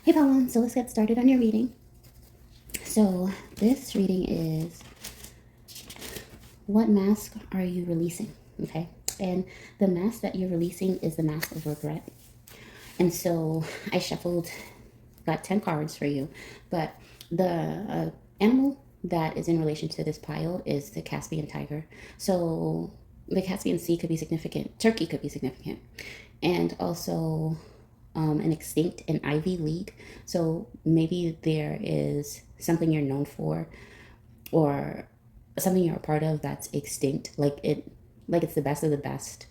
Hey Paula, so let's get started on your reading. So this reading is, what mask are you releasing? Okay, and the mask that you're releasing is the mask of regret. And so I shuffled, got 10 cards for you, but the animal that is in relation to this pile is the Caspian tiger. So the Caspian Sea could be significant, Turkey could be significant, and also an extinct and Ivy League. So maybe there is something you're known for, or something you're a part of that's extinct. Like it's the best of the best.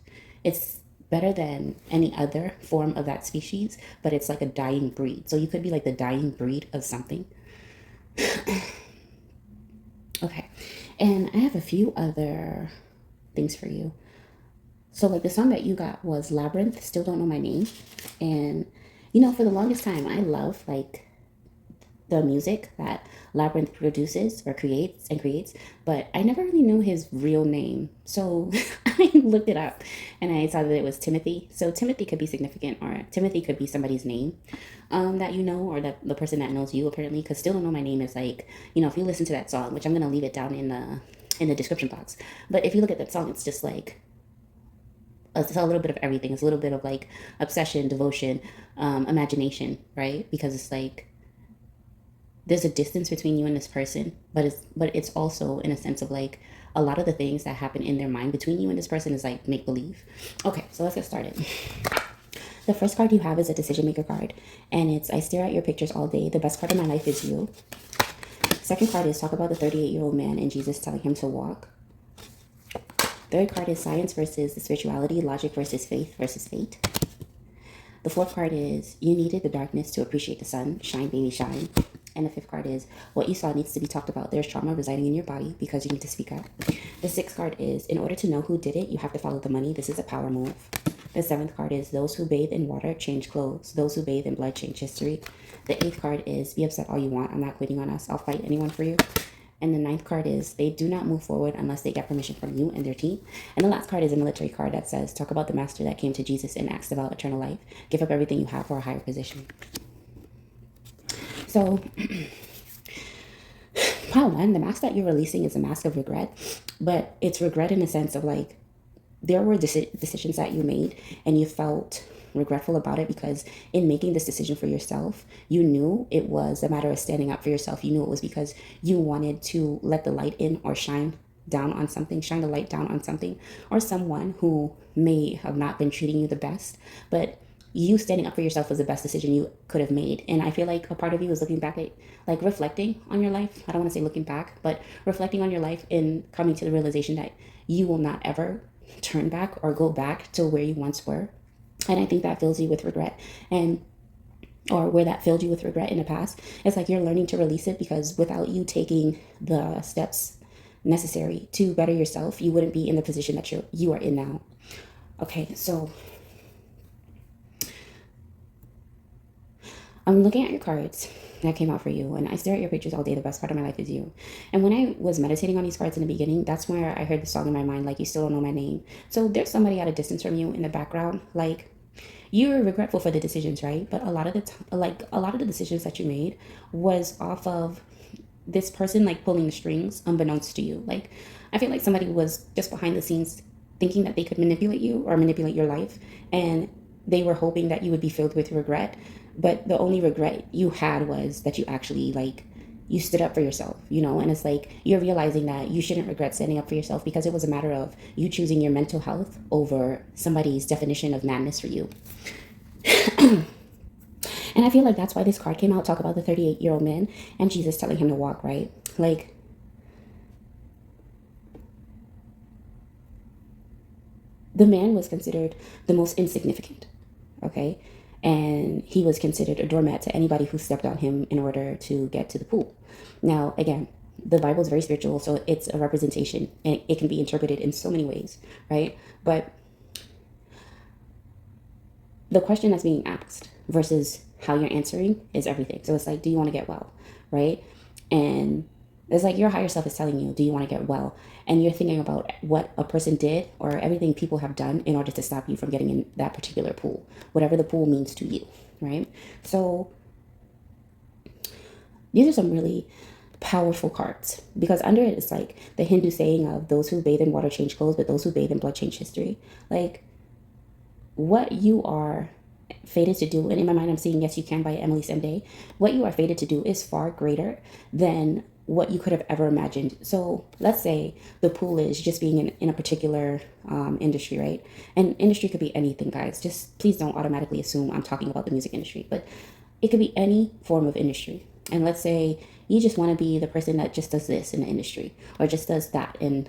It's better than any other form of that species, but it's like a dying breed. So you could be like the dying breed of something. Okay, and I have a few other things for you. So like the song that you got was Labyrinth, Still Don't Know My Name. And you know, for the longest time, I love like the music that Labyrinth produces or creates, but I never really knew his real name. So I looked it up and I saw that it was Timothy. So Timothy could be significant, or Timothy could be somebody's name that you know, or that the person that knows you apparently, because Still Don't Know My Name is like, you know, if you listen to that song, which I'm going to leave it down in the description box. But if you look at that song, it's just like, it's a little bit of everything. It's a little bit of like obsession, devotion, imagination, right? Because it's like there's a distance between you and this person, but it's also in a sense of like a lot of the things that happen in their mind between you and this person is like make believe. Okay, so let's get started. The first card you have is a decision maker card, and it's I stare at your pictures all day. The best part of my life is you. Second card is talk about the 38-year-old man and Jesus telling him to walk. Third card is science versus the spirituality, logic versus faith versus fate. The fourth card is you needed the darkness to appreciate the sun. Shine, baby, shine. And the fifth card is what you saw needs to be talked about. There's trauma residing in your body because you need to speak up. The sixth card is in order to know who did it, you have to follow the money. This is a power move. The seventh card is those who bathe in water change clothes. Those who bathe in blood change history. The eighth card is be upset all you want. I'm not quitting on us. I'll fight anyone for you. And the ninth card is they do not move forward unless they get permission from you and their team. And the last card is a military card that says, talk about the master that came to Jesus and asked about eternal life. Give up everything you have for a higher position. So, pile one, the mask that you're releasing is a mask of regret. But it's regret in a sense of like, there were decisions that you made and you felt regretful about it because in making this decision for yourself, you knew it was a matter of standing up for yourself. You knew it was because you wanted to let the light in or shine down on something, shine the light down on something or someone who may have not been treating you the best, but you standing up for yourself was the best decision you could have made. And I feel like a part of you is looking back at, like reflecting on your life. I don't want to say looking back, but reflecting on your life and coming to the realization that you will not ever turn back or go back to where you once were. And I think that fills you with regret, and or where that filled you with regret in the past. It's like you're learning to release it because without you taking the steps necessary to better yourself, you wouldn't be in the position that you are in now. Okay, so I'm looking at your cards that came out for you, and I stare at your pictures all day. The best part of my life is you. And when I was meditating on these cards in the beginning, that's where I heard the song in my mind, like you still don't know my name. So there's somebody at a distance from you in the background, like you're regretful for the decisions, right? But a lot of the decisions that you made was off of this person like pulling the strings unbeknownst to you. Like I feel like somebody was just behind the scenes thinking that they could manipulate you or manipulate your life, and they were hoping that you would be filled with regret. But the only regret you had was that you actually like you stood up for yourself, you know. And it's like you're realizing that you shouldn't regret standing up for yourself because it was a matter of you choosing your mental health over somebody's definition of madness for you. And I feel like that's why this card came out. Talk about the 38-year-old man and Jesus telling him to walk, right? Like the man was considered the most insignificant, okay? And he was considered a doormat to anybody who stepped on him in order to get to the pool. Now, again, the Bible is very spiritual, so it's a representation, and it can be interpreted in so many ways, right? But the question that's being asked versus how you're answering is everything. So it's like, do you want to get well, right? And it's like your higher self is telling you, do you want to get well? And you're thinking about what a person did or everything people have done in order to stop you from getting in that particular pool, whatever the pool means to you, right? So These are some really powerful cards because under it is like the Hindu saying of those who bathe in water change clothes, but those who bathe in blood change history. Like what you are fated to do, and in my mind I'm seeing Yes You Can by Emily Sende. What you are fated to do is far greater than what you could have ever imagined. So let's say the pool is just being in a particular industry, right? And industry could be anything, guys. Just please don't automatically assume I'm talking about the music industry, but it could be any form of industry. And let's say you just want to be the person that just does this in the industry or just does that in,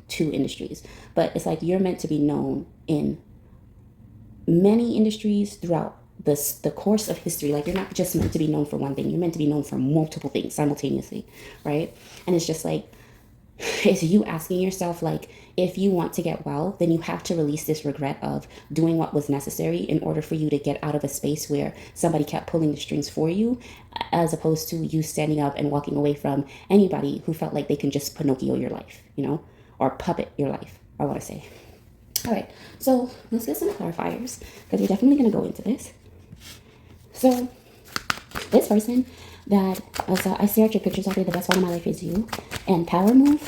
two industries. But it's like you're meant to be known in many industries throughout the course of history. Like you're not just meant to be known for one thing, you're meant to be known for multiple things simultaneously, right? And it's just like it's you asking yourself, like, if you want to get well, then you have to release this regret of doing what was necessary in order for you to get out of a space where somebody kept pulling the strings for you, as opposed to you standing up and walking away from anybody who felt like they can just Pinocchio your life, or puppet your life, I want to say. All right, so let's get some clarifiers because we're definitely going to go into this. So this person that I stare at your pictures all day, the best one of my life is you, and power move.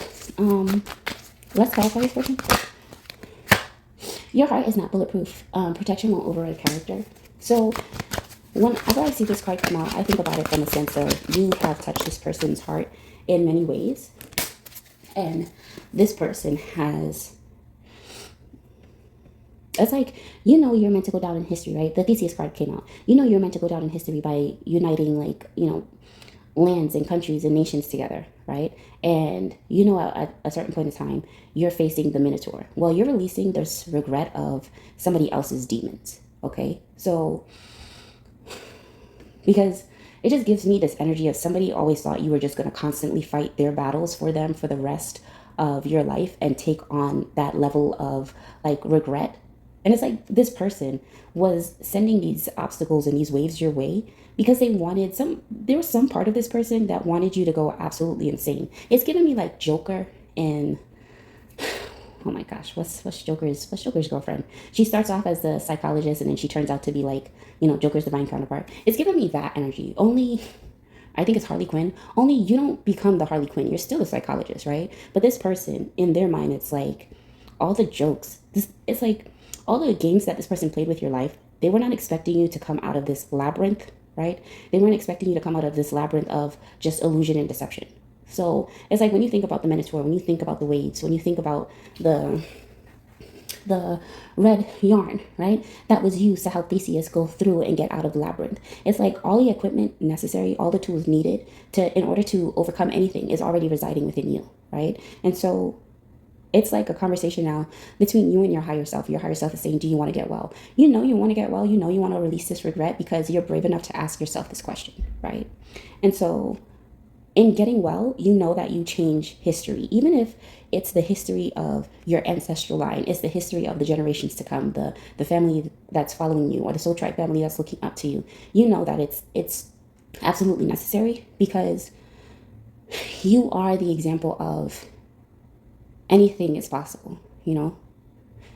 Let's clarify this person. Your heart is not bulletproof. Protection won't override character. So whenever I see this card come out, I think about it from a sense of you have touched this person's heart in many ways, and this person has. It's like, you're meant to go down in history, right? The Theseus card came out. You're meant to go down in history by uniting, lands and countries and nations together, right? And, at a certain point in time, you're facing the Minotaur. Well, you're releasing this regret of somebody else's demons, okay? So, because it just gives me this energy of somebody always thought you were just going to constantly fight their battles for them for the rest of your life and take on that level of, regret. And it's like this person was sending these obstacles and these waves your way because there was some part of this person that wanted you to go absolutely insane. It's giving me like Joker and, oh my gosh, what's Joker's girlfriend? She starts off as the psychologist and then she turns out to be like, Joker's divine counterpart. It's giving me that energy. Only, I think it's Harley Quinn. Only you don't become the Harley Quinn. You're still a psychologist, right? But this person, in their mind, it's like all the jokes. It's like, all the games that this person played with your life, they were not expecting you to come out of this labyrinth, right? They weren't expecting you to come out of this labyrinth of just illusion and deception. So it's like when you think about the Minotaur, when you think about the waves, when you think about the red yarn, right? That was used to help Theseus go through and get out of the labyrinth. It's like all the equipment necessary, all the tools needed in order to overcome anything is already residing within you, right? And so it's like a conversation now between you and your higher self. Your higher self is saying, do you want to get well? You want to get well. You want to release this regret because you're brave enough to ask yourself this question, right? And so in getting well, you know that you change history. Even if it's the history of your ancestral line, it's the history of the generations to come, the family that's following you or the soul tribe family that's looking up to you. You know that it's absolutely necessary because you are the example of anything is possible, in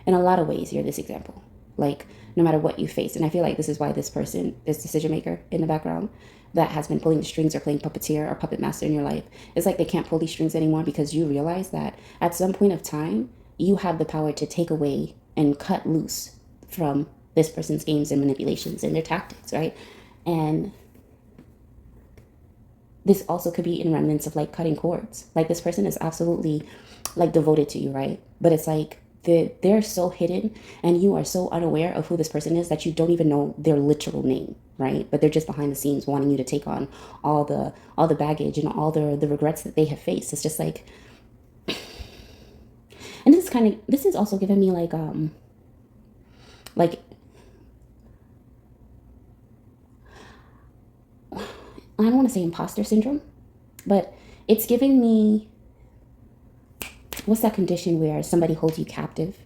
a lot of ways. You're this example, like no matter what you face. And I feel like this is why this person, this decision maker in the background that has been pulling the strings or playing puppeteer or puppet master in your life, it's like they can't pull these strings anymore because you realize that at some point of time you have the power to take away and cut loose from this person's games and manipulations and their tactics, right? And this also could be in remnants of like cutting cords. Like this person is absolutely like devoted to you, right? But it's like they're so hidden and you are so unaware of who this person is that you don't even know their literal name, right? But they're just behind the scenes wanting you to take on all the baggage and all the regrets that they have faced. It's just like, and this is also giving me like I don't want to say imposter syndrome, but it's giving me, what's that condition where somebody holds you captive?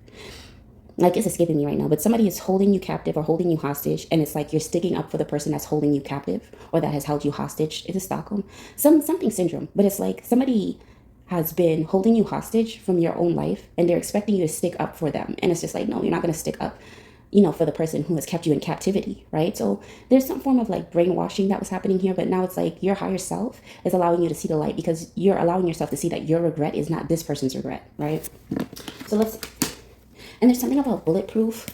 Like it's escaping me right now, but somebody is holding you captive or holding you hostage, and it's like you're sticking up for the person that's holding you captive or that has held you hostage. Is it Stockholm? Something syndrome, but it's like somebody has been holding you hostage from your own life, and they're expecting you to stick up for them, and it's just like, no, you're not going to stick up. you know, for the person who has kept you in captivity, right? So there's some form of like brainwashing that was happening here, but now it's like your higher self is allowing you to see the light, because you're allowing yourself to see that your regret is not this person's regret, right? So let's, and there's something about bulletproof.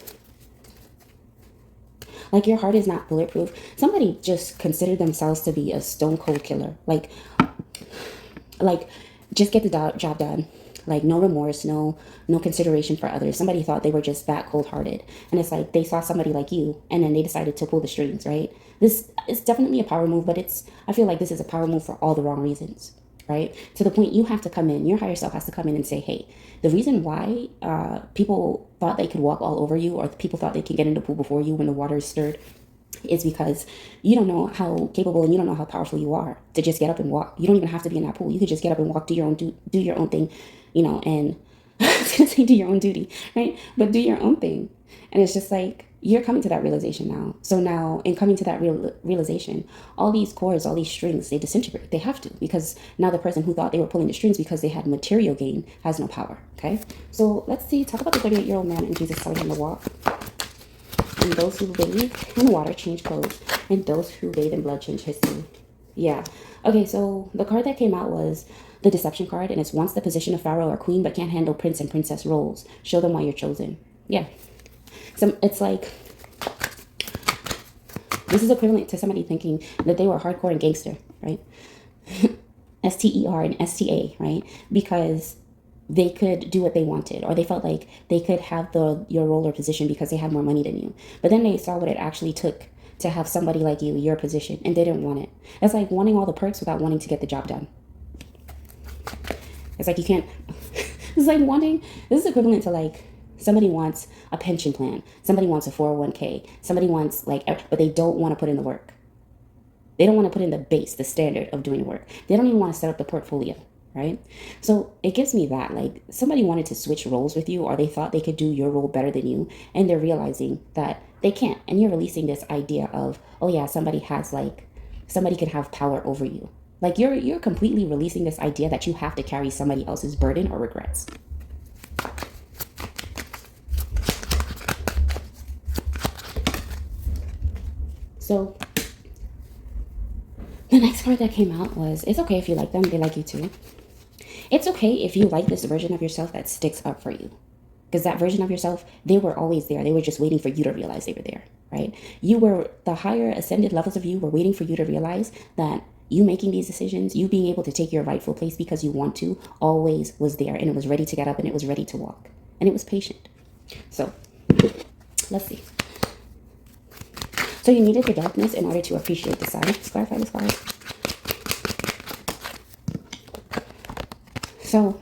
Like, your heart is not bulletproof. Somebody just considered themselves to be a stone cold killer. Like just get the job done. Like, no remorse, no consideration for others. Somebody thought they were just that cold-hearted. And it's like they saw somebody like you, and then they decided to pull the strings, right? This is definitely a power move, but I feel like this is a power move for all the wrong reasons, right? To the point you have to come in, your higher self has to come in and say, hey, the reason why people thought they could walk all over you, or people thought they could get in the pool before you when the water is stirred, is because you don't know how capable and you don't know how powerful you are to just get up and walk. You don't even have to be in that pool. You could just get up and walk, do your own thing, you know, and I was gonna say do your own duty, right? But do your own thing. And it's just like, you're coming to that realization now. So now, in coming to that realization, all these cords, all these strings, they disintegrate. They have to, because now the person who thought they were pulling the strings because they had material gain has no power, okay? So let's see, talk about the 38-year-old man and Jesus telling him to walk. And those who bathe in water change clothes, and those who bathe in blood change history. Yeah. Okay, so the card that came out was the deception card, and it's wants the position of pharaoh or queen but can't handle prince and princess roles. Show them why you're chosen. Yeah. So it's like, this is equivalent to somebody thinking that they were hardcore and gangster, right? STER and STA, right? Because they could do what they wanted, or they felt like they could have your role or position because they had more money than you. But then they saw what it actually took to have somebody like you, your position, and they didn't want it. It's like wanting all the perks without wanting to get the job done. It's like you can't, it's like wanting, this is equivalent to like, somebody wants a pension plan, somebody wants a 401k, somebody wants like, but they don't want to put in the work. They don't want to put in the base, the standard of doing work. They don't even want to set up the portfolio, right? So it gives me that, like, somebody wanted to switch roles with you, or they thought they could do your role better than you, and they're realizing that they can't. And you're releasing this idea of, oh yeah, somebody could have power over you. Like, you're completely releasing this idea that you have to carry somebody else's burden or regrets. So the next card that came out was, it's okay if you like them, they like you too. It's okay if you like this version of yourself that sticks up for you. Because that version of yourself, they were always there. They were just waiting for you to realize they were there, right? The higher ascended levels of you were waiting for you to realize that you making these decisions, you being able to take your rightful place because you want to, always was there. And it was ready to get up, and it was ready to walk. And it was patient. So let's see. So you needed the darkness in order to appreciate the sun. Let's clarify this card. So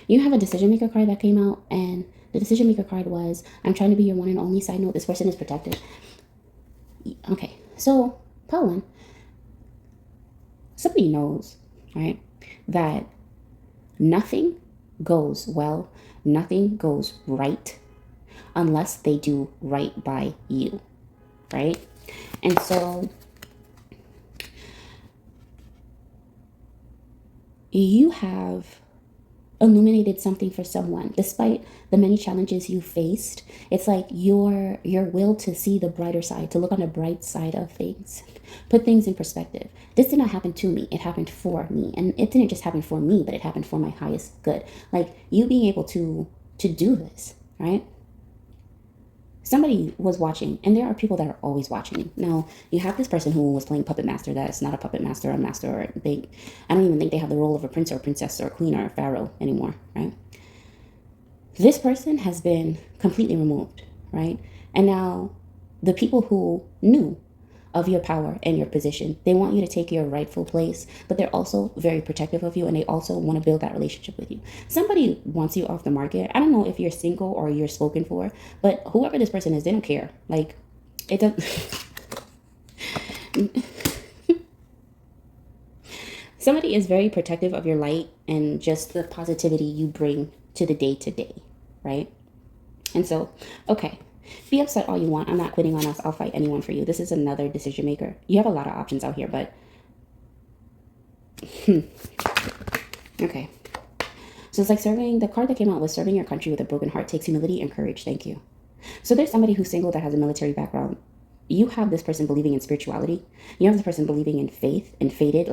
you have a decision maker card that came out, and the decision maker card was, I'm trying to be your one and only. Side note, this person is protected. Okay, so part one, somebody knows, right, that nothing goes well, nothing goes right unless they do right by you, right? And so you have illuminated something for someone despite the many challenges you faced. It's like your will to see the brighter side, to look on the bright side of things, put things in perspective. This did not happen to me, it happened for me. And it didn't just happen for me, but it happened for my highest good. Like, you being able to do this, right? Somebody was watching, and there are people that are always watching. Now, you have this person who was playing puppet master that's not a puppet master or a master, or I don't even think they have the role of a prince or a princess or a queen or a pharaoh anymore, right? This person has been completely removed, right? And now the people who knew of your power and your position, they want you to take your rightful place, but they're also very protective of you, and they also want to build that relationship with you. Somebody wants you off the market. I don't know if you're single or you're spoken for, but whoever this person is, they don't care. Like, it doesn't. Somebody is very protective of your light and just the positivity you bring to the day, right? And so, okay. Be upset all you want. I'm not quitting on us. I'll fight anyone for you. This is another decision maker. You have a lot of options out here, but okay. So it's like the card that came out was serving your country with a broken heart takes humility and courage. Thank you. So there's somebody who's single that has a military background. You have this person believing in spirituality. You have this person believing in faith and fated.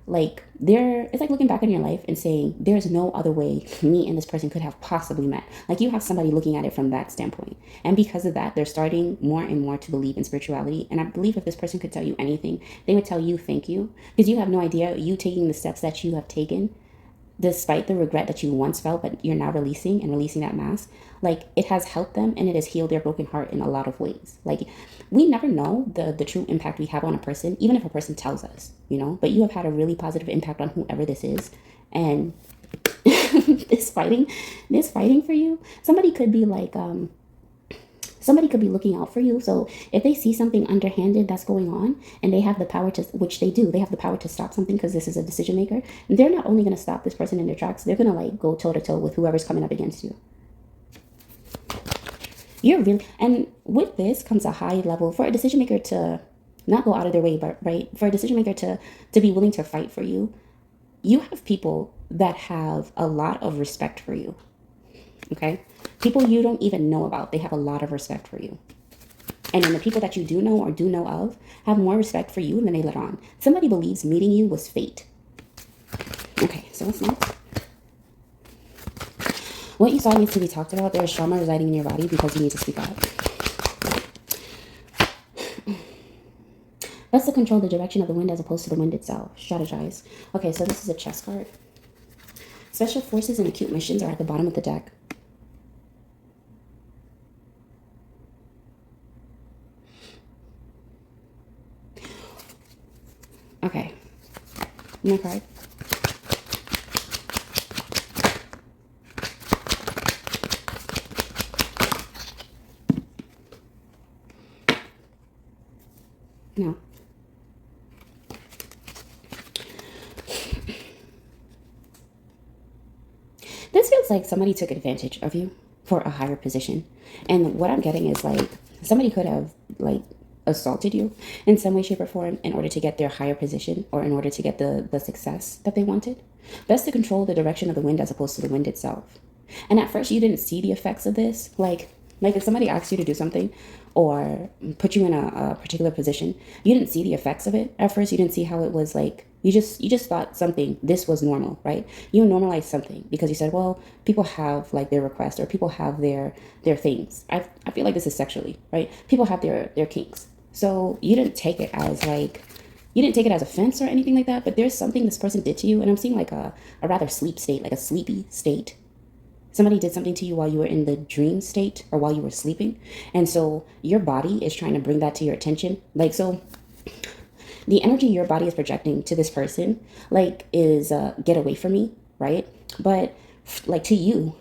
Like there, it's like looking back on your life and saying, there's no other way me and this person could have possibly met. Like you have somebody looking at it from that standpoint. And because of that, they're starting more and more to believe in spirituality. And I believe if this person could tell you anything, they would tell you thank you. Because you have no idea, you taking the steps that you have taken, despite the regret that you once felt, but you're now releasing that mask, like it has helped them and it has healed their broken heart in a lot of ways. Like we never know the true impact we have on a person, even if a person tells us, you know, but you have had a really positive impact on whoever this is. And this fighting for you, somebody could be like, somebody could be looking out for you. So if they see something underhanded that's going on and they have the power to, which they do, they have the power to stop something because this is a decision maker. And they're not only going to stop this person in their tracks, they're going to like go toe to toe with whoever's coming up against you. You're really, and with this comes a high level for a decision maker to not go out of their way, but right, for a decision maker to be willing to fight for you. You have people that have a lot of respect for you. Okay? People you don't even know about, they have a lot of respect for you. And then the people that you do know or do know of have more respect for you than they let on. Somebody believes meeting you was fate. Okay, so what's next? What you saw needs to be talked about. There is trauma residing in your body because you need to speak out. Best to control the direction of the wind as opposed to the wind itself. Strategize. Okay, so this is a chess card. Special forces and acute missions are at the bottom of the deck. Okay. My card. No. This feels like somebody took advantage of you for a higher position. And what I'm getting is like somebody could have like assaulted you in some way, shape, or form in order to get their higher position or in order to get the success that they wanted. Best to control the direction of the wind as opposed to the wind itself. And at first you didn't see the effects of this. Like if somebody asked you to do something or put you in a particular position, you didn't see the effects of it. At first you didn't see how it was like, you just thought something, this was normal, right? You normalized something because you said, well, people have like their requests or people have their things. I feel like this is sexually, right? People have their kinks. So you didn't take it as like, you didn't take it as offense or anything like that, but there's something this person did to you. And I'm seeing like a rather sleep state, like a sleepy state. Somebody did something to you while you were in the dream state or while you were sleeping. And so your body is trying to bring that to your attention. Like, so the energy your body is projecting to this person, like, is get away from me, right? But like to you,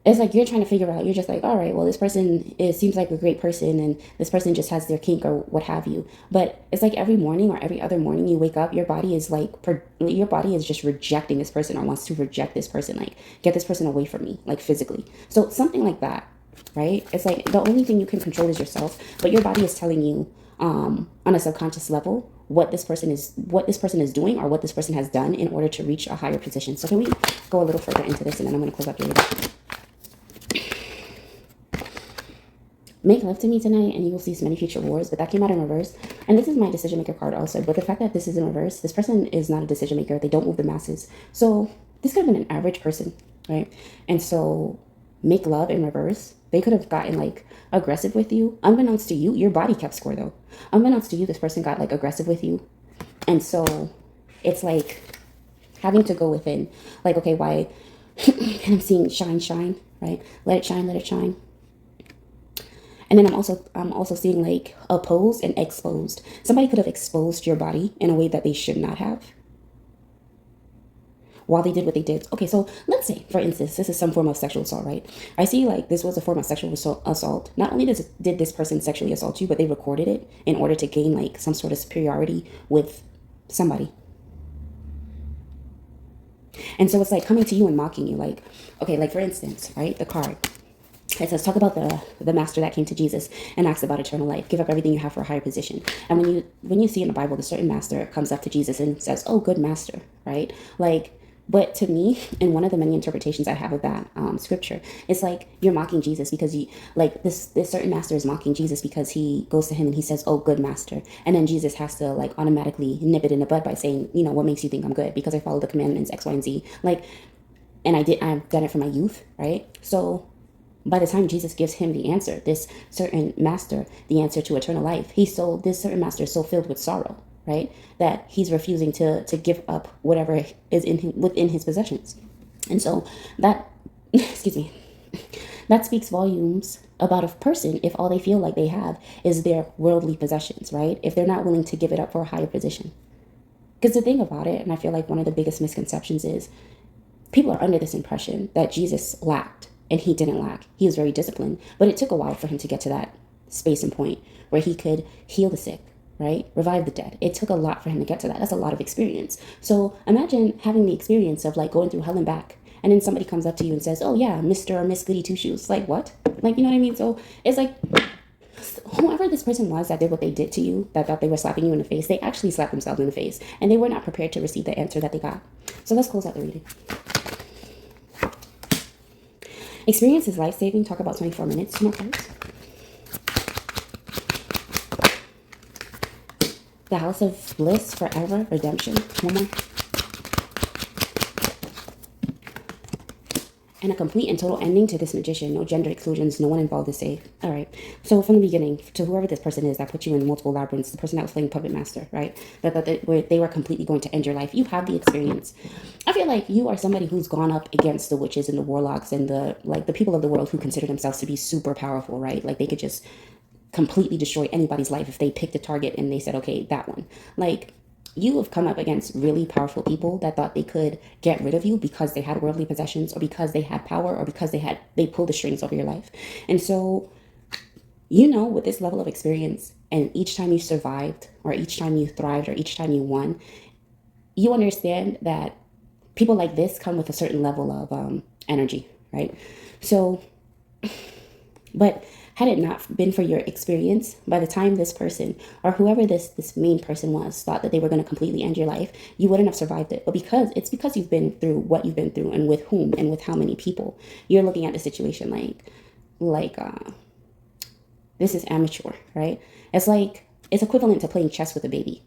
it's like you're trying to figure out, you're just like, all right, well, this person seems like a great person and this person just has their kink or what have you. But it's like every morning or every other morning you wake up, your body is like, your body is just rejecting this person or wants to reject this person, like get this person away from me, like physically. So something like that, right? It's like the only thing you can control is yourself, but your body is telling you on a subconscious level what this person is doing or what this person has done in order to reach a higher position. So can we go a little further into this and then I'm going to close up your reading. Make love to me tonight and you will cease many future wars, but that came out in reverse. And this is my decision maker card also, but the fact that this is in reverse, this person is not a decision maker. They don't move the masses. So this could have been an average person, right? And so make love in reverse. They could have gotten like aggressive with you. Unbeknownst to you, your body kept score though. Unbeknownst to you, this person got like aggressive with you. And so it's like having to go within, like, okay, why? And I'm seeing shine, right? Let it shine, let it shine. And then I'm also seeing like opposed and exposed. Somebody could have exposed your body in a way that they should not have while they did what they did. Okay, so let's say, for instance, this is some form of sexual assault, right? I see like this was a form of sexual assault. Not only did this person sexually assault you, but they recorded it in order to gain like some sort of superiority with somebody. And so it's like coming to you and mocking you. Like, okay, like for instance, right, the card. It says, talk about the master that came to Jesus and asked about eternal life. Give up everything you have for a higher position. And when you see in the Bible, the certain master comes up to Jesus and says, oh, good master, right? Like, But to me, in one of the many interpretations I have of that scripture, it's like you're mocking Jesus because you like this certain master is mocking Jesus because he goes to him and he says, "Oh, good master," and then Jesus has to like automatically nip it in the bud by saying, "What makes you think I'm good? Because I follow the commandments X, Y, and Z." Like, and I've done it from my youth, right? So by the time Jesus gives him the answer, this certain master, the answer to eternal life, this certain master is so filled with sorrow, right, that he's refusing to give up whatever is within his possessions. And so that, excuse me, that speaks volumes about a person if all they feel like they have is their worldly possessions, right? If they're not willing to give it up for a higher position. Because the thing about it, and I feel like one of the biggest misconceptions is people are under this impression that Jesus lacked, and he didn't lack. He was very disciplined, but it took a while for him to get to that space and point where he could heal the sick, right? Revive the dead. It took a lot for him to get to that. That's a lot of experience. So imagine having the experience of like going through hell and back, and then somebody comes up to you and says, "Oh yeah, Mr. or Miss Goody Two Shoes." Like, what? Like, you know what I mean? So it's like, whoever this person was that did what they did to you, that thought they were slapping you in the face, they actually slapped themselves in the face, and they were not prepared to receive the answer that they got. So let's close out the reading. Experience is life-saving. Talk about 24 minutes. More cards. The House of Bliss, forever, redemption. One more. And a complete and total ending to this magician. No gender exclusions. No one involved is safe. All right. So from the beginning, to whoever this person is that put you in multiple labyrinths, the person that was playing Puppet Master, right? That they were completely going to end your life. You have the experience. I feel like you are somebody who's gone up against the witches and the warlocks and the people of the world who consider themselves to be super powerful, right? Like they could just completely destroy anybody's life if they picked a target and they said, okay, that one. Like, you have come up against really powerful people that thought they could get rid of you because they had worldly possessions or because they had power or because they pulled the strings over your life. And so, with this level of experience and each time you survived or each time you thrived or each time you won, you understand that people like this come with a certain level of energy, right? So, but had it not been for your experience, by the time this person or whoever this main person was thought that they were going to completely end your life, you wouldn't have survived it. But because you've been through what you've been through and with whom and with how many people, you're looking at the situation like this is amateur, right? It's equivalent to playing chess with a baby.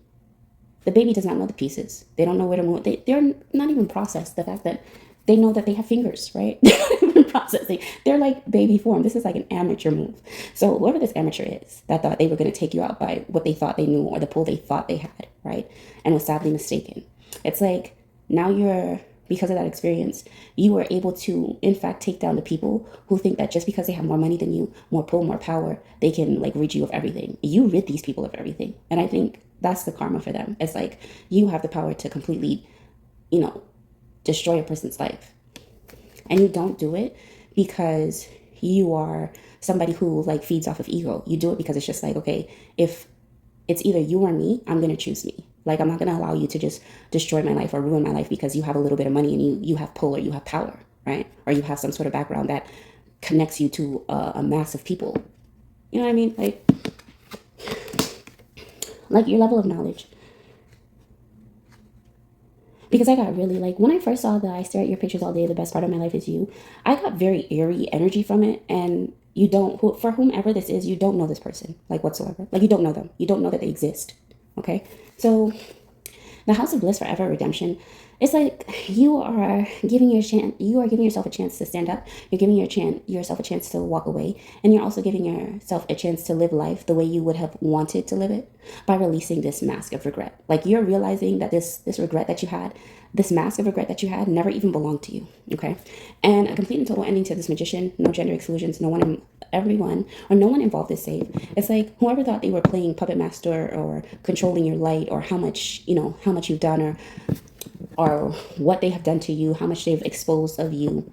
The baby does not know the pieces. They don't know where to move. They're not even processed the fact that they know that they have fingers, right? They're not even processing. They're like baby form. This is like an amateur move. So whoever this amateur is that thought they were going to take you out by what they thought they knew or the pull they thought they had, right? And was sadly mistaken. It's like now because of that experience, you were able to, in fact, take down the people who think that just because they have more money than you, more pull, more power, they can like rid you of everything. You rid these people of everything. And I think that's the karma for them. It's like you have the power to completely, destroy a person's life. And you don't do it because you are somebody who like feeds off of ego. You do it because it's just like, okay, if it's either you or me, I'm going to choose me. Like, I'm not going to allow you to just destroy my life or ruin my life because you have a little bit of money and you have pull or you have power, right? Or you have some sort of background that connects you to a mass of people. You know what I mean? Like your level of knowledge. Because I got really when I first saw the I stare at your pictures all day, the best part of my life is you, I got very eerie energy from it. And for whomever this is, you don't know this person, like whatsoever. Like you don't know them. You don't know that they exist. Okay. So the House of Bliss, forever, redemption. It's like you are giving yourself a chance to stand up. You're giving yourself a chance to walk away. And you're also giving yourself a chance to live life the way you would have wanted to live it by releasing this mask of regret. Like you're realizing that this regret that you had, this mask of regret that you had never even belonged to you. Okay. And a complete and total ending to this magician, no gender exclusions, no one involved is safe. It's like whoever thought they were playing Puppet Master or controlling your light or how much you've done or what they have done to you, how much they've exposed of you.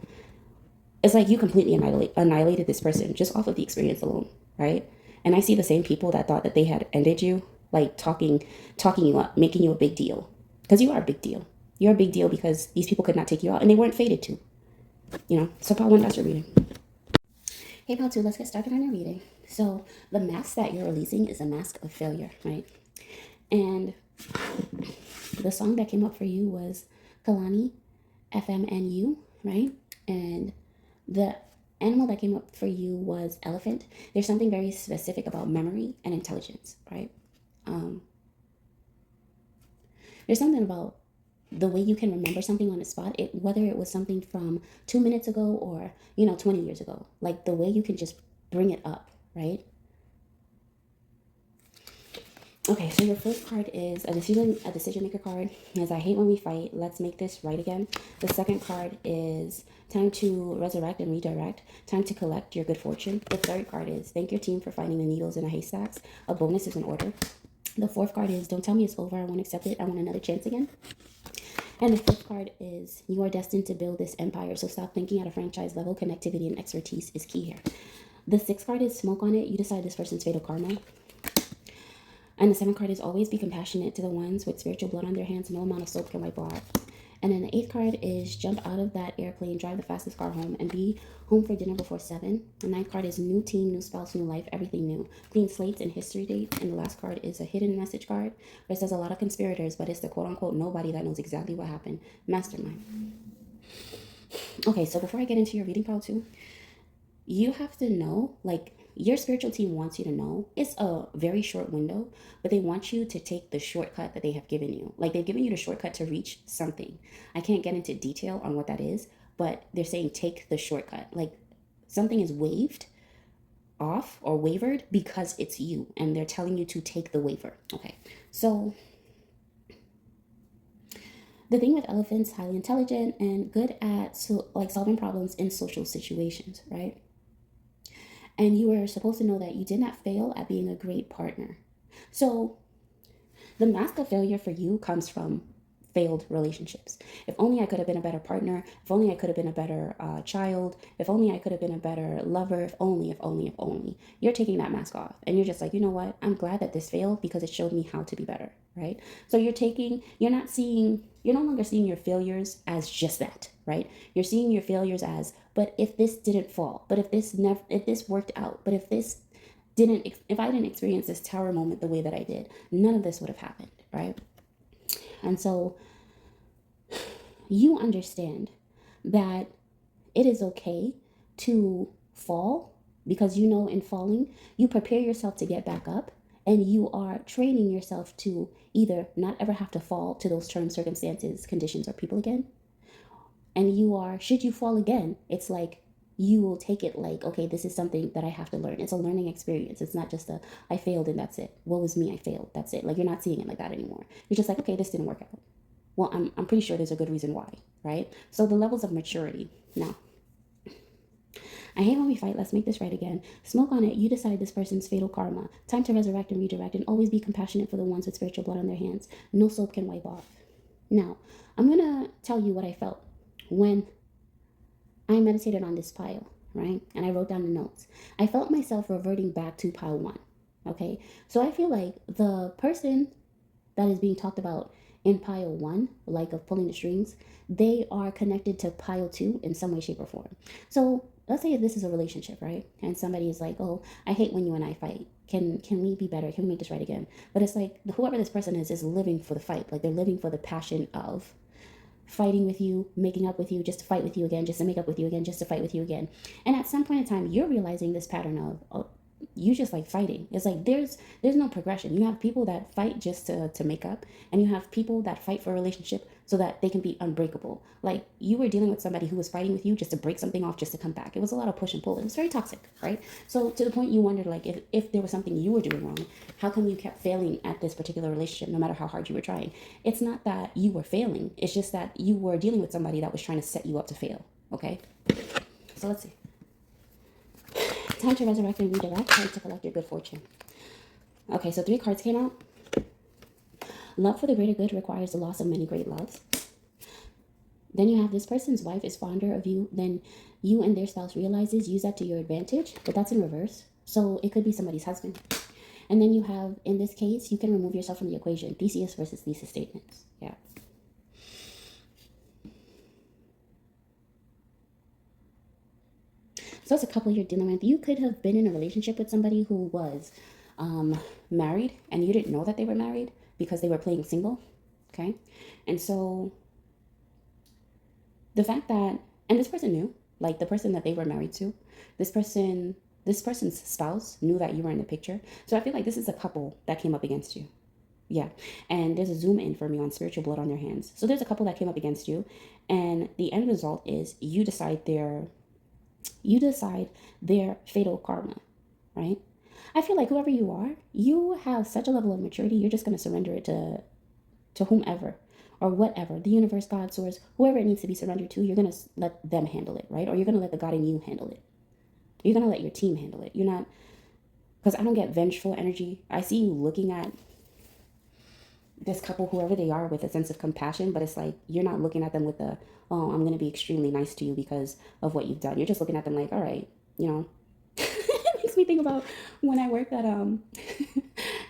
It's like you completely annihilated this person just off of the experience alone, right? And I see the same people that thought that they had ended you, like talking you up, making you a big deal. Because you are a big deal. You're a big deal because these people could not take you out and they weren't fated to. So Part 1, that's your reading. Hey, Part 2, let's get started on your reading. So the mask that you're releasing is a mask of failure, right? And the song that came up for you was KHELANI, FM&U, right? And the animal that came up for you was elephant. There's something very specific about memory and intelligence, right? There's something about the way you can remember something on the spot, whether it was something from 2 minutes ago or 20 years ago, like the way you can just bring it up, right? Okay, so your first card is a decision maker card. Is I hate when we fight. Let's make this right again. The second card is time to resurrect and redirect. Time to collect your good fortune. The third card is thank your team for finding the needles in the haystacks. A bonus is in order. The fourth card is don't tell me it's over. I won't accept it. I want another chance again. And the fifth card is you are destined to build this empire. So stop thinking at a franchise level. Connectivity and expertise is key here. The sixth card is smoke on it. You decide this person's fatal karma. And the seventh card is always be compassionate to the ones with spiritual blood on their hands. No amount of soap can wipe off. And then the eighth card is jump out of that airplane, drive the fastest car home, and be home for dinner before 7. The ninth card is new team, new spouse, new life, everything new. Clean slates and history date. And the last card is a hidden message card, where it says a lot of conspirators, but it's the quote-unquote nobody that knows exactly what happened. Mastermind. Okay, so before I get into your reading pile too, you have to know, like, your spiritual team wants you to know it's a very short window, but they want you to take the shortcut that they have given you. Like, they've given you the shortcut to reach something. I can't get into detail on what that is, but they're saying take the shortcut. Like, something is waved off or wavered because it's you, and they're telling you to take the waiver. Okay, so the thing with elephants, highly intelligent and good at solving problems in social situations, right? And you were supposed to know that you did not fail at being a great partner. So the mask of failure for you comes from failed relationships. If only I could have been a better partner. If only I could have been a better child. If only I could have been a better lover. If only. You're taking that mask off. And you're just like, you know what? I'm glad that this failed because it showed me how to be better, right? So you're no longer seeing your failures as just that, right? You're seeing your failures as, but if this didn't fall, but if this worked out, but if I didn't experience this tower moment the way that I did, none of this would have happened, right? And so you understand that it is okay to fall, because in falling, you prepare yourself to get back up, and you are training yourself to either not ever have to fall to those terms, circumstances, conditions, or people again. And should you fall again, it's like you will take it like, okay, this is something that I have to learn. It's a learning experience. It's not just I failed and that's it. What was me? I failed. That's it. Like, you're not seeing it like that anymore. You're just like, okay, this didn't work out. Well, I'm pretty sure there's a good reason why, right? So the levels of maturity. Now, I hate when we fight. Let's make this right again. Smoke on it. You decide this person's fatal karma. Time to resurrect and redirect, and always be compassionate for the ones with spiritual blood on their hands. No soap can wipe off. Now, I'm going to tell you what I felt when I meditated on this pile, right? And I wrote down the notes. I felt myself reverting back to pile 1, okay? So I feel like the person that is being talked about in pile 1, like of pulling the strings, they are connected to pile 2 in some way, shape, or form. So let's say this is a relationship, right? And somebody is like, oh, I hate when you and I fight. Can we be better? Can we make this right again? But it's like whoever this person is living for the fight. Like, they're living for the passion of fighting with you, making up with you, just to fight with you again, just to make up with you again, just to fight with you again. And at some point in time, you're realizing this pattern of you just like fighting. It's like there's no progression. You have people that fight just to make up, and you have people that fight for a relationship so that they can be unbreakable. Like, you were dealing with somebody who was fighting with you just to break something off, just to come back. It was a lot of push and pull. It was very toxic, right? So to the point you wondered, like, if there was something you were doing wrong, how come you kept failing at this particular relationship no matter how hard you were trying? It's not that you were failing. It's just that you were dealing with somebody that was trying to set you up to fail, okay? So let's see. Time to resurrect and redirect. Time to collect your good fortune. Okay, so 3 cards came out. Love for the greater good requires the loss of many great loves. Then you have this person's wife is fonder of you than you and their spouse realizes. Use that to your advantage, but that's in reverse. So it could be somebody's husband. And then you have, in this case, you can remove yourself from the equation. Theseus versus thesis statements. Yeah. So it's a couple you're dealing with. You could have been in a relationship with somebody who was married, and you didn't know that they were married because they were playing single, okay? And so The fact that, and this person knew, like the person that they were married to, this person, this person's spouse knew that you were in the picture. So I feel like this is a couple that came up against you. Yeah. And there's a zoom in for me on spiritual blood on their hands. So there's a couple that came up against you. And the end result is you decide their fatal karma, right? I feel like whoever you are, you have such a level of maturity, you're just gonna surrender it to whomever or whatever, the universe, God, source, whoever it needs to be surrendered to, you're gonna let them handle it, right? Or you're gonna let the God in you handle it. You're gonna let your team handle it. You're not, because I don't get vengeful energy. I see you looking at this couple, whoever they are, with a sense of compassion, but it's like you're not looking at them with a, oh, I'm gonna be extremely nice to you because of what you've done. You're just looking at them like, all right, you know. It makes me think about when I worked at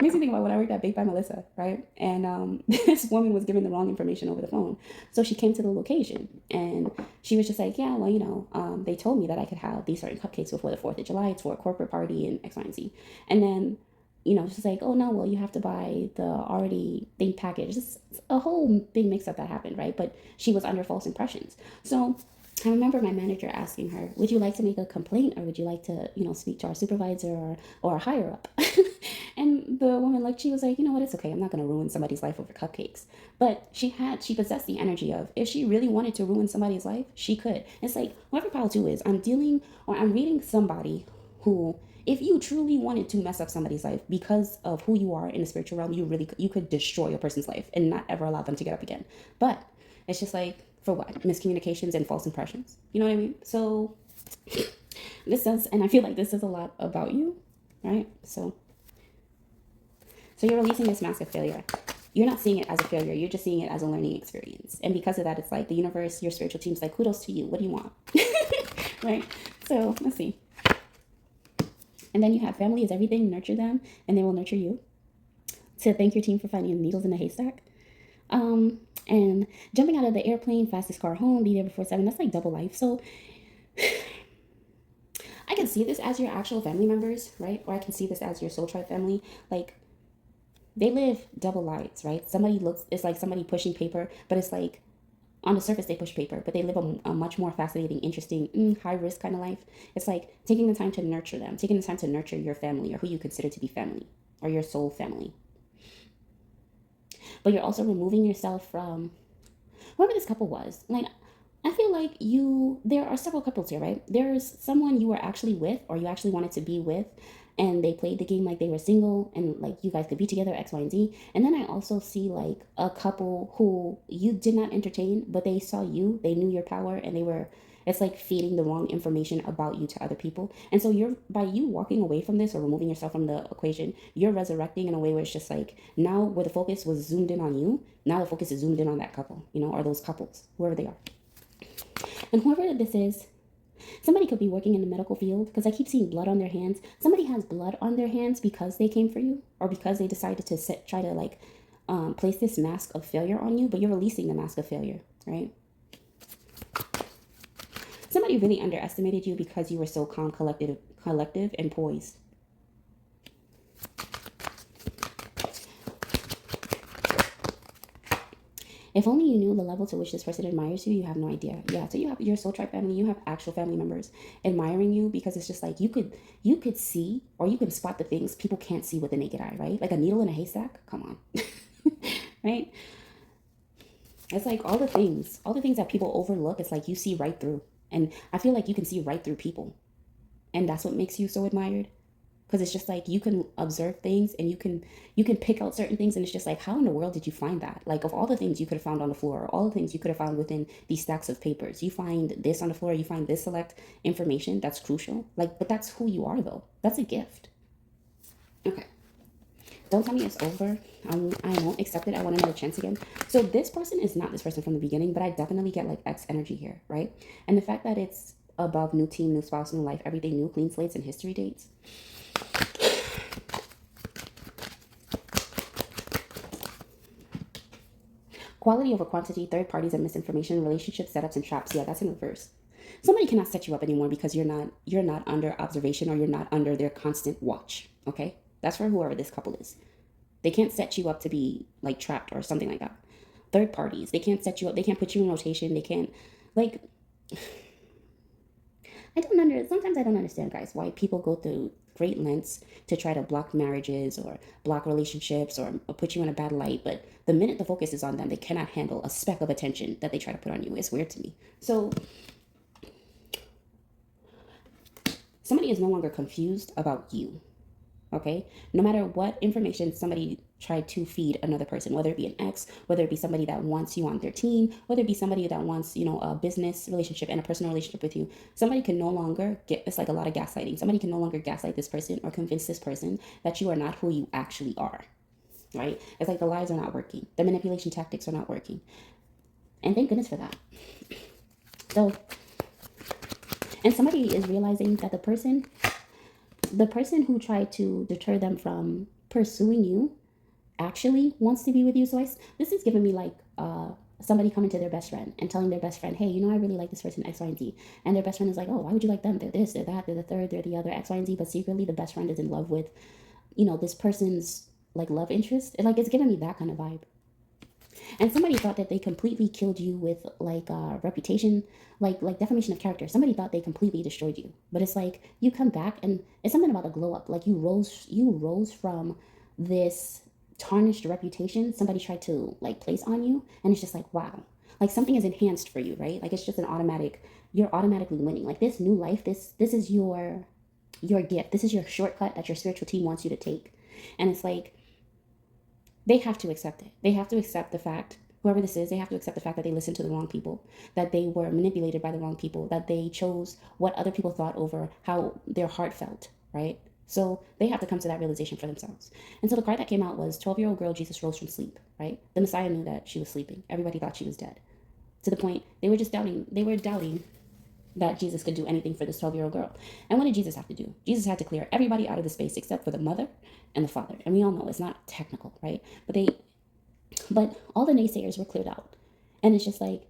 makes me think about when I worked at Baked by Melissa, right? And this woman was given the wrong information over the phone. So she came to the location and she was just like, yeah, well, they told me that I could have these certain cupcakes before the 4th of July. It's for a corporate party and X, Y, and Z. And then, she's like, oh no, well, you have to buy the already thing package. Just a whole big mix up that happened, right? But she was under false impressions. So I remember my manager asking her, would you like to make a complaint or would you like to, speak to our supervisor or a higher up? And the woman, like, she was like, you know what, it's okay. I'm not going to ruin somebody's life over cupcakes. But she possessed the energy of, if she really wanted to ruin somebody's life, she could. It's like, whoever pile 2 is, I'm reading somebody who, if you truly wanted to mess up somebody's life because of who you are in the spiritual realm, you could destroy a person's life and not ever allow them to get up again. But it's just like, for what? Miscommunications and false impressions. You know what I mean? So this does, and I feel like this is a lot about you, right? So you're releasing this mask of failure. You're not seeing it as a failure. You're just seeing it as a learning experience. And because of that, it's like the universe, your spiritual team's like, kudos to you. What do you want? Right? So let's see. And then you have family is everything. Nurture them and they will nurture you. So thank your team for finding needles in a haystack. And jumping out of the airplane, fastest car home, be there before 7. That's like double life. So I can see this as your actual family members, right? Or I can see this as your soul tribe family. Like, they live double lives, right? It's like somebody pushing paper, but it's like on the surface they push paper, but they live a much more fascinating, interesting, high risk kind of life. It's like taking the time to nurture them, taking the time to nurture your family or who you consider to be family or your soul family. But you're also removing yourself from whoever this couple was. Like, I feel like there are several couples here, right? There's someone you were actually with or you actually wanted to be with, and they played the game like they were single and like you guys could be together, X, Y, and Z. And then I also see like a couple who you did not entertain, but they saw you, they knew your power, and it's like feeding the wrong information about you to other people. And so by you walking away from this or removing yourself from the equation, you're resurrecting in a way where it's just like, now where the focus was zoomed in on you, now the focus is zoomed in on that couple, or those couples, whoever they are. And whoever this is, somebody could be working in the medical field because I keep seeing blood on their hands. Somebody has blood on their hands because they came for you or because they decided to try to place this mask of failure on you, but you're releasing the mask of failure, right? Somebody really underestimated you because you were so calm, collective, and poised. If only you knew the level to which this person admires you, you have no idea. Yeah, so you have your soul tribe family, you have actual family members admiring you because it's just like you could see or you can spot the things people can't see with the naked eye, right? Like a needle in a haystack. Come on. Right? It's like all the things that people overlook, it's like you see right through. And I feel like you can see right through people. And that's what makes you so admired. Because it's just like you can observe things and you can pick out certain things, and it's just like, how in the world did you find that? Like, of all the things you could have found on the floor, or all the things you could have found within these stacks of papers, you find this on the floor, you find this select information that's crucial. Like, but that's who you are, though. That's a gift. Okay. Don't tell me it's over. I won't accept it. I want another chance again. So this person is not this person from the beginning, but I definitely get like X energy here, right? And the fact that it's above new team, new spouse, new life, everything new, clean slates, and history dates. Quality over quantity, third parties and misinformation, relationship setups and traps. Yeah, that's in reverse. Somebody cannot set you up anymore because you're not under observation or you're not under their constant watch. Okay? That's for whoever this couple is. They can't set you up to be like trapped or something like that. Third parties, they can't set you up. They can't put you in rotation. They can't Like, sometimes I don't understand, guys, why people go through great lengths to try to block marriages or block relationships or put you in a bad light. But the minute the focus is on them, they cannot handle a speck of attention that they try to put on you. It's weird to me. So somebody is no longer confused about you. Okay, no matter what information somebody tried to feed another person, whether it be an ex, whether it be somebody that wants you on their team, whether it be somebody that wants, a business relationship and a personal relationship with you, somebody can no longer it's like a lot of gaslighting. Somebody can no longer gaslight this person or convince this person that you are not who you actually are, right? It's like the lies are not working. The manipulation tactics are not working. And thank goodness for that. So, and somebody is realizing that the person who tried to deter them from pursuing you actually wants to be with you. So this is giving me like somebody coming to their best friend and telling their best friend, hey, I really like this person X, Y, and Z. And their best friend is like, oh, why would you like them? They're this, they're that, they're the third, they're the other, X, Y, and Z. But secretly the best friend is in love with, this person's like love interest. It's giving me that kind of vibe. And somebody thought that they completely killed you with like reputation, like defamation of character. Somebody thought they completely destroyed you, but it's like you come back and it's something about a glow up. Like you rose from this tarnished reputation somebody tried to like place on you, and it's just like, wow, like something is enhanced for you, right? Like it's just an automatic. You're automatically winning. Like this new life, this is your gift. This is your shortcut that your spiritual team wants you to take, and it's like they have to accept it. They have to accept the fact, whoever this is, they have to accept the fact that they listened to the wrong people, that they were manipulated by the wrong people, that they chose what other people thought over how their heart felt, right? So they have to come to that realization for themselves. And so the card that came out was 12-year-old girl, Jesus rose from sleep, right? The Messiah knew that she was sleeping. Everybody thought she was dead. To the point, they were doubting that Jesus could do anything for this 12-year-old girl. And what did Jesus have to do? Jesus had to clear everybody out of the space except for the mother and the father. And we all know it's not technical, right? But all the naysayers were cleared out. And it's just like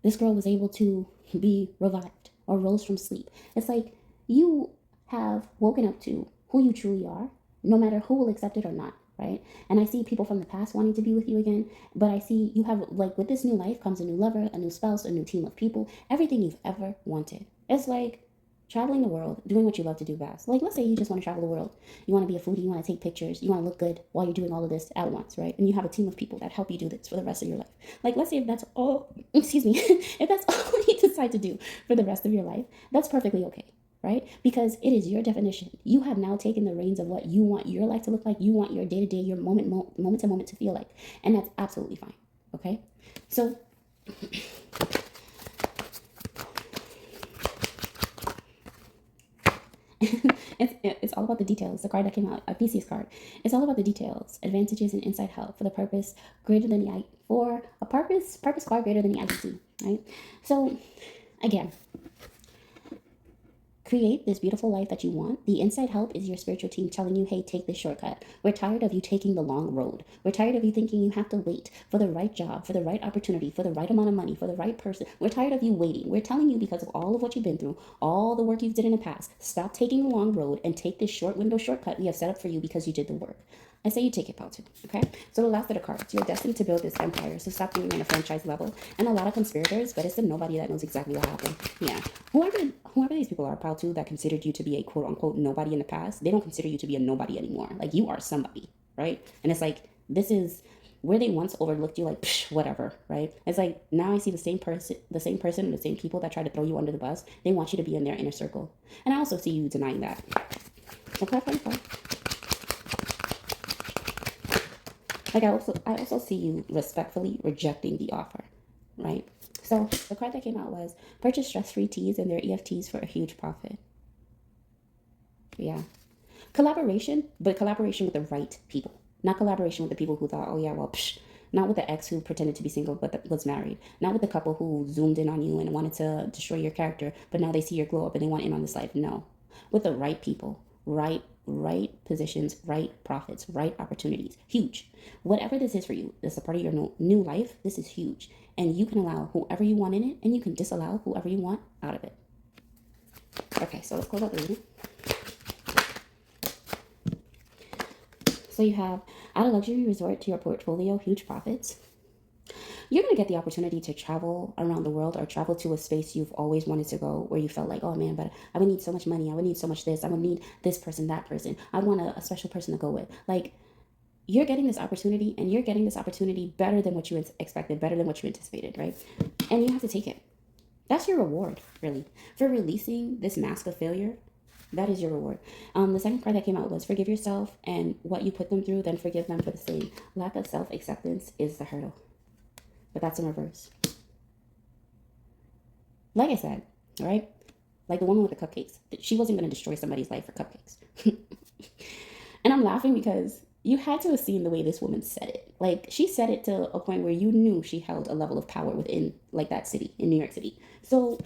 this girl was able to be revived or rose from sleep. It's like you have woken up to who you truly are, no matter who will accept it or not, right? And I see people from the past wanting to be with you again, but I see you have, like, with this new life comes a new lover, a new spouse, a new team of people, everything you've ever wanted. It's like traveling the world, doing what you love to do best. Like, let's say you just want to travel the world. You want to be a foodie, you want to take pictures, you want to look good while you're doing all of this at once, right? And you have a team of people that help you do this for the rest of your life. Like, let's say if that's all, if that's all you decide to do for the rest of your life, that's perfectly okay, right? Because it is your definition. You have now taken the reins of what you want your life to look like. You want your day-to-day, your moment to moment to feel like. And that's absolutely fine, okay? So it's all about the details. The card that came out, a Theseus card. It's all about the details, advantages, and inside help for the purpose greater than purpose far greater than the eye can see, right? So again, create this beautiful life that you want. The inside help is your spiritual team telling you, hey, take this shortcut. We're tired of you taking the long road. We're tired of you thinking you have to wait for the right job, for the right opportunity, for the right amount of money, for the right person. We're tired of you waiting. We're telling you, because of all of what you've been through, all the work you've did in the past, stop taking the long road and take this short window shortcut we have set up for you because you did the work. I say you take it, Pal, too, okay? So the last of the cards, you're destined to build this empire, so stop thinking on a franchise level. And a lot of conspirators, but it's the nobody that knows exactly what happened. Yeah. Whoever these people are, Pal, too, that considered you to be a quote-unquote nobody in the past, they don't consider you to be a nobody anymore. Like, you are somebody, right? And it's like, this is where they once overlooked you, like, psh, whatever, right? It's like, now I see the same person, and the same people that try to throw you under the bus. They want you to be in their inner circle. And I also see you denying that. Okay. Like, I also see you respectfully rejecting the offer, right? So the card that came out was purchase stress-free teas and their EFTs for a huge profit. Yeah. Collaboration, but collaboration with the right people. Not collaboration with the people who thought, oh yeah, well, psh. Not with the ex who pretended to be single but was married. Not with the couple who zoomed in on you and wanted to destroy your character, but now they see your glow up and they want in on this life. No. With the right people. Right positions, right profits, right opportunities. Huge. Whatever this is for you, this is a part of your new life. This is huge. And you can allow whoever you want in it, and you can disallow whoever you want out of it. Okay, so let's close out the reading. So you have, add a luxury resort to your portfolio, huge profits. You're going to get the opportunity to travel around the world or travel to a space you've always wanted to go where you felt like, oh man, but I would need so much money. I would need so much this. I would need this person, that person. I want a special person to go with. Like, you're getting this opportunity, and you're getting this opportunity better than what you expected, better than what you anticipated, right? And you have to take it. That's your reward, really. For releasing this mask of failure, that is your reward. The second card that came out was forgive yourself and what you put them through, then forgive them for the same. Lack of self-acceptance is the hurdle. But that's in reverse. Like I said, right? Like the woman with the cupcakes. She wasn't going to destroy somebody's life for cupcakes. And I'm laughing because you had to have seen the way this woman said it. Like, she said it to a point where you knew she held a level of power within, like, that city, in New York City. So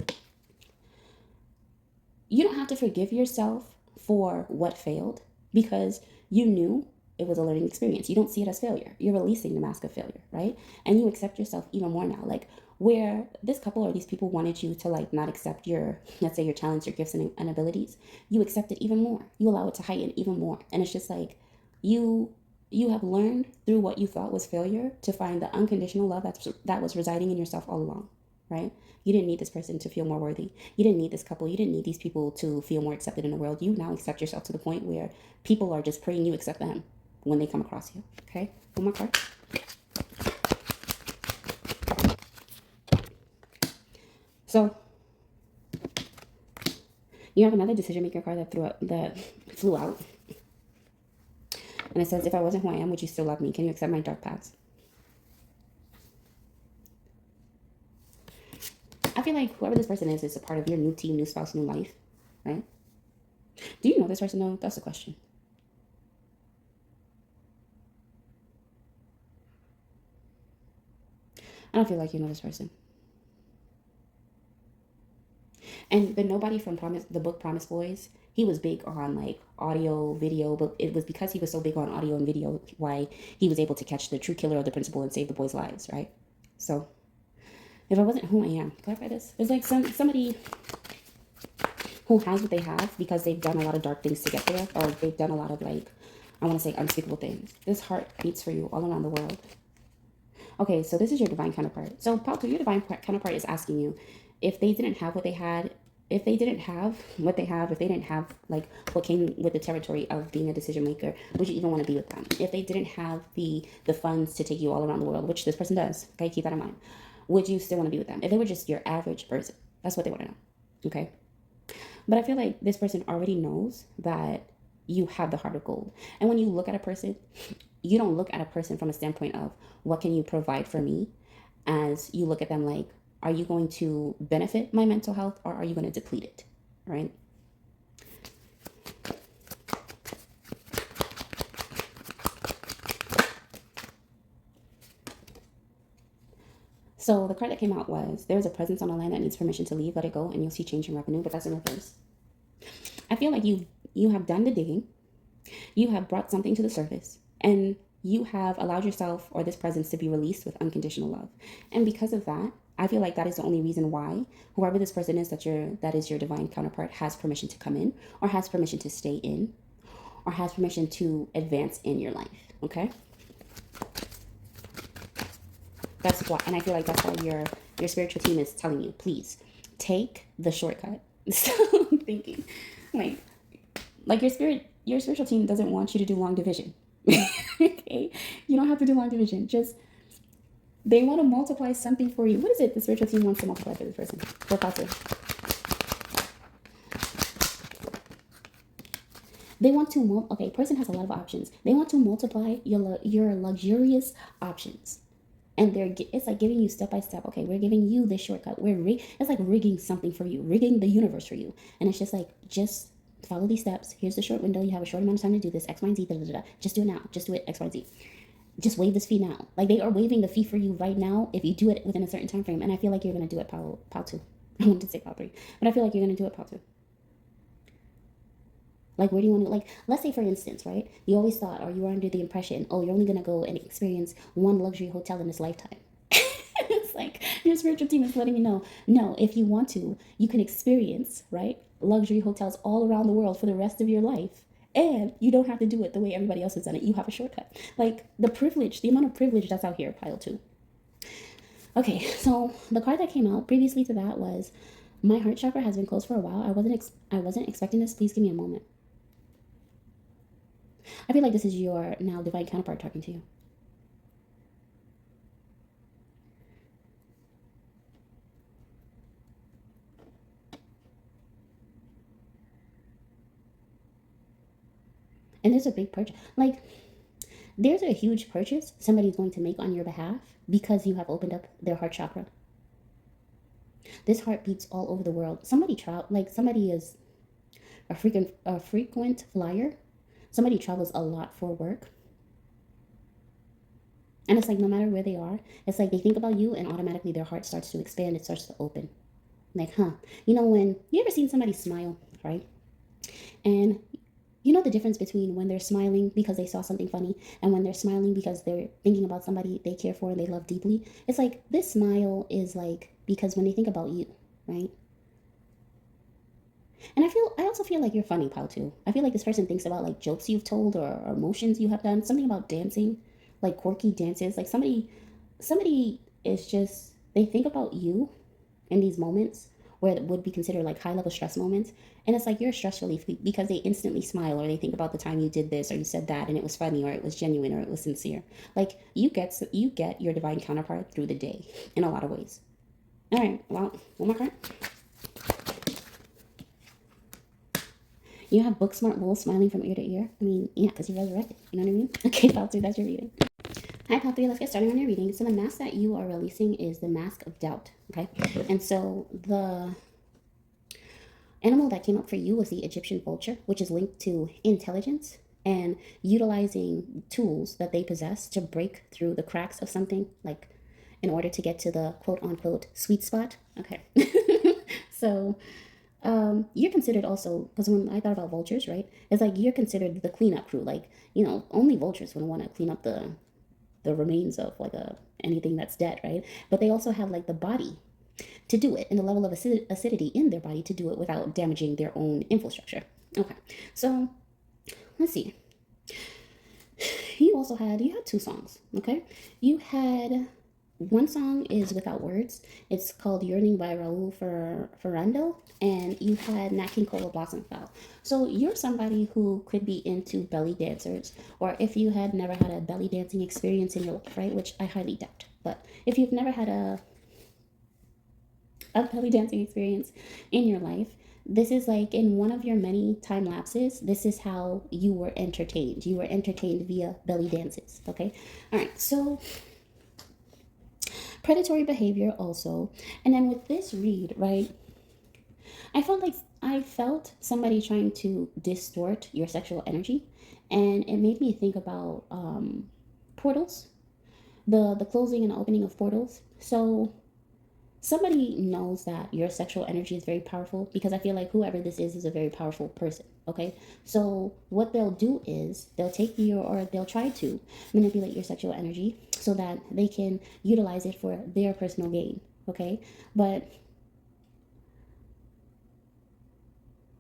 you don't have to forgive yourself for what failed, because you knew it was a learning experience. You don't see it as failure. You're releasing the mask of failure, right? And you accept yourself even more now. Like, where this couple or these people wanted you to, like, not accept your, let's say, your talents, your gifts, and abilities, you accept it even more. You allow it to heighten even more. And it's just like, you have learned through what you thought was failure to find the unconditional love that was residing in yourself all along, right? You didn't need this person to feel more worthy. You didn't need this couple. You didn't need these people to feel more accepted in the world. You now accept yourself to the point where people are just praying you accept them when they come across you, okay? One more card. So you have another decision maker card that flew out. And it says, if I wasn't who I am, would you still love me? Can you accept my dark past? I feel like whoever this person is a part of your new team, new spouse, new life, right? Do you know this person though? That's the question. I don't feel like you know this person. And the nobody from the book Promise Boys, he was big on like audio, video, but it was because he was so big on audio and video why he was able to catch the true killer of the principal and save the boys' lives, right? So if I wasn't who I am, clarify this. There's like somebody who has what they have because they've done a lot of dark things to get there, or they've done a lot of, like, I want to say unspeakable things. This heart beats for you all around the world. Okay, so this is your divine counterpart. So Palto, your divine counterpart is asking you, if they didn't have what they had, if they didn't have what they have, if they didn't have like what came with the territory of being a decision maker, would you even want to be with them? If they didn't have the funds to take you all around the world, which this person does, okay, keep that in mind, would you still want to be with them? If they were just your average person, that's what they want to know, okay? But I feel like this person already knows that you have the heart of gold. And when you look at a person, you don't look at a person from a standpoint of what can you provide for me, as you look at them like, are you going to benefit my mental health or are you going to deplete it, right? So the card that came out was, there's a presence on the land that needs permission to leave, let it go, and you'll see change in revenue, but that's in reverse. I feel like you have done the digging, you have brought something to the surface, and you have allowed yourself or this presence to be released with unconditional love. And because of that, I feel like that is the only reason why whoever this person is that is your divine counterpart has permission to come in, or has permission to stay in, or has permission to advance in your life, okay? That's why, and I feel like that's why your spiritual team is telling you, please take the shortcut. So I'm thinking, like your spiritual team doesn't want you to do long division. Okay, you don't have to do long division. Just, they want to multiply something for you. What is it the spiritual team wants to multiply for this person? For Pato. They want to okay, person has a lot of options. They want to multiply your luxurious options. And it's like giving you step by step. Okay, we're giving you this shortcut. It's like rigging something for you, rigging the universe for you. And it's just like, just follow these steps. Here's the short window. You have a short amount of time to do this. X, Y, and Z. Da, da, da, da. Just do it now. Just do it. X, Y, and Z. Just waive this fee now. Like, they are waiving the fee for you right now if you do it within a certain time frame. And I feel like you're gonna do it, Pal 2. I wanted to say Pal 3, but I feel like you're gonna do it, Pal 2. Like, where do you want to, like, let's say, for instance, right? You always thought, or you were under the impression, oh, you're only going to go and experience one luxury hotel in this lifetime. It's like, your spiritual team is letting you know, no, if you want to, you can experience, right, luxury hotels all around the world for the rest of your life. And you don't have to do it the way everybody else has done it. You have a shortcut. Like, the amount of privilege that's out here, Pile 2. Okay, so the card that came out previously to that was my heart chakra has been closed for a while. I wasn't expecting this. Please give me a moment. I feel like this is your now divine counterpart talking to you. And there's a big purchase. Like, there's a huge purchase somebody's going to make on your behalf because you have opened up their heart chakra. This heart beats all over the world. Somebody is a frequent flyer. Somebody travels a lot for work. And it's like no matter where they are, it's like they think about you and automatically their heart starts to expand, it starts to open. Like, you know, when you ever seen somebody smile, right? And you know the difference between when they're smiling because they saw something funny and when they're smiling because they're thinking about somebody they care for and they love deeply. It's like this smile is like because when they think about you, right? And I also feel like you're funny, pal, too. I feel like this person thinks about like jokes you've told or motions you have done, something about dancing, like quirky dances. Like somebody is just, they think about you in these moments where it would be considered like high level stress moments. And it's like you're a stress relief because they instantly smile or they think about the time you did this or you said that and it was funny or it was genuine or it was sincere. Like you get your divine counterpart through the day in a lot of ways. All right, well, one more card. You have book smart wolves smiling from ear to ear. I mean, yeah, because you resurrected. You know what I mean? Okay, pal 3, that's your reading. Hi, pal 3, let's get started on your reading. So the mask that you are releasing is the mask of doubt, okay? And so the animal that came up for you was the Egyptian vulture, which is linked to intelligence and utilizing tools that they possess to break through the cracks of something, like in order to get to the quote unquote sweet spot. Okay. So you're considered also, because when I thought about vultures, right, it's like you're considered the cleanup crew. Like, you know, only vultures would want to clean up the remains of like anything that's dead, right? But they also have like the body to do it and the level of acidity in their body to do it without damaging their own infrastructure. Okay, so let's see. You had 2 songs. Okay, you had one song is without words. It's called "Yearning" by RAUL for FERRANDO, and you had Nat King Cole Blossom Fowl. So you're somebody who could be into belly dancers, or if you had never had a belly dancing experience in your life, right? Which I highly doubt. But if you've never had a belly dancing experience in your life, this is like in one of your many time lapses, this is how you were entertained. You were entertained via belly dances. Okay. All right. So predatory behavior also. And then with this read, right, I felt somebody trying to distort your sexual energy. And it made me think about portals, the closing and opening of portals. So somebody knows that your sexual energy is very powerful because I feel like whoever this is a very powerful person. Okay, so what they'll do is they'll take your or they'll try to manipulate your sexual energy so that they can utilize it for their personal gain. Okay, but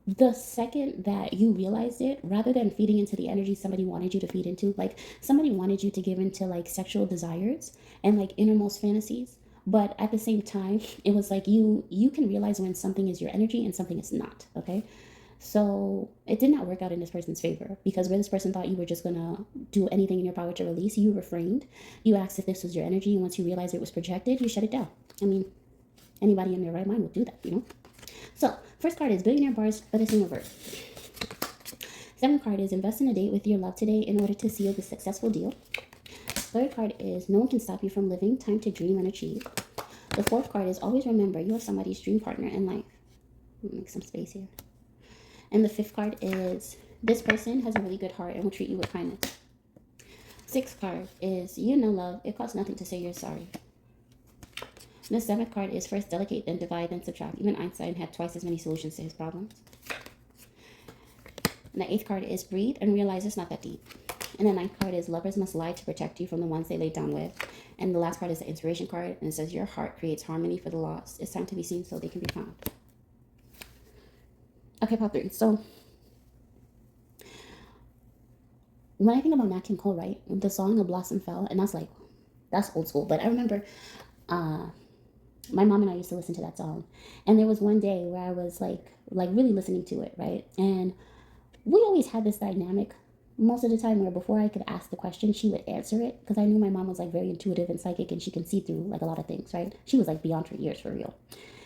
the second that you realized it, rather than feeding into the energy somebody wanted you to feed into, like somebody wanted you to give into like sexual desires and like innermost fantasies, but at the same time it was like you can realize when something is your energy and something is not. Okay, so it did not work out in this person's favor because where this person thought you were just gonna do anything in your power to release, you refrained. You asked if this was your energy, and once you realized it was projected, you shut it down. I mean, anybody in their right mind would do that, you know. So, first card is Billionaire Bars, but it's in reverse. Second card is Invest in a date with your love today in order to seal the successful deal. Third card is No one can stop you from living. Time to dream and achieve. The fourth card is Always remember you are somebody's dream partner in life. Make some space here. And the fifth card is This person has a really good heart and will treat you with kindness. Sixth card is You know love. It costs nothing to say you're sorry. The seventh card is First delegate, then divide, then subtract. Even Einstein had twice as many solutions to his problems. And the eighth card is Breathe and realize it's not that deep. And the ninth card is Lovers must lie to protect you from the ones they laid down with. And the last card is the Inspiration card, and it says Your heart creates harmony for the lost. It's time to be seen so they can be found. Okay, part 3. So when I think about Nat King Cole, right, the song "A Blossom Fell," and that's old school, but I remember my mom and I used to listen to that song. And there was one day where I was like really listening to it, right? And we always had this dynamic most of the time where before I could ask the question, she would answer it because I knew my mom was like very intuitive and psychic and she can see through like a lot of things, right? She was like beyond her years for real.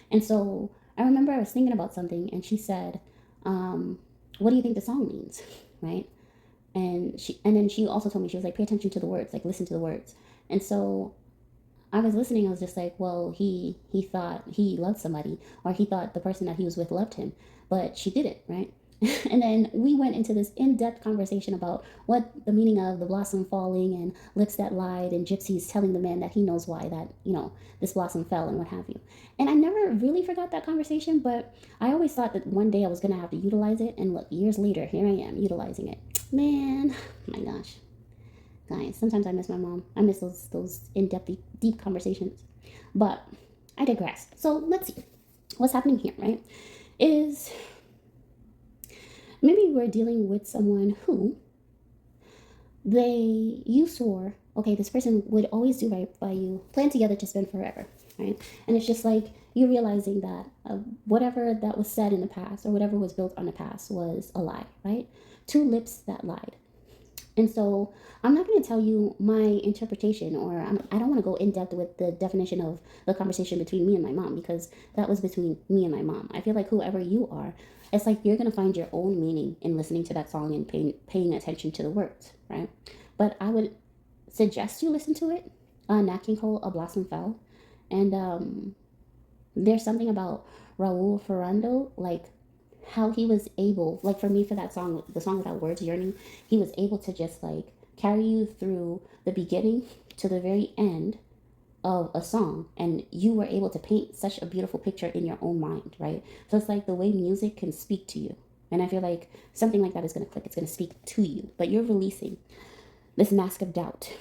And so I remember I was thinking about something and she said, what do you think the song means? Right? And then she also told me, she was like, pay attention to the words, like listen to the words. And so I was listening, I was just like, well, he thought he loved somebody, or he thought the person that he was with loved him, but she didn't, right? And then we went into this in-depth conversation about what the meaning of the blossom falling and lips that lied and gypsies telling the man that he knows why that, this blossom fell and what have you. And I never really forgot that conversation, but I always thought that one day I was going to have to utilize it. And look, years later, here I am utilizing it. Man, my gosh. Guys, sometimes I miss my mom. I miss those in-depth, deep conversations. But I digress. So let's see. What's happening here, right? Is maybe we're dealing with someone who you swore, okay, this person would always do right by you, plan together to spend forever, right? And it's just like you realizing that whatever that was said in the past or whatever was built on the past was a lie, right? Two lips that lied. And so I'm not going to tell you my interpretation, or I don't want to go in depth with the definition of the conversation between me and my mom, because that was between me and my mom. I feel like whoever you are, it's like you're going to find your own meaning in listening to that song and paying attention to the words, right? But I would suggest you listen to it. Nat King Cole, A Blossom Fell. And there's something about Raul Ferrando, like how he was able, like for me, for that song, the song without words, Yearning, he was able to just like carry you through the beginning to the very end of a song, and you were able to paint such a beautiful picture in your own mind, right? So it's like the way music can speak to you. And I feel like something like that is going to click. It's going to speak to you, but you're releasing this mask of doubt.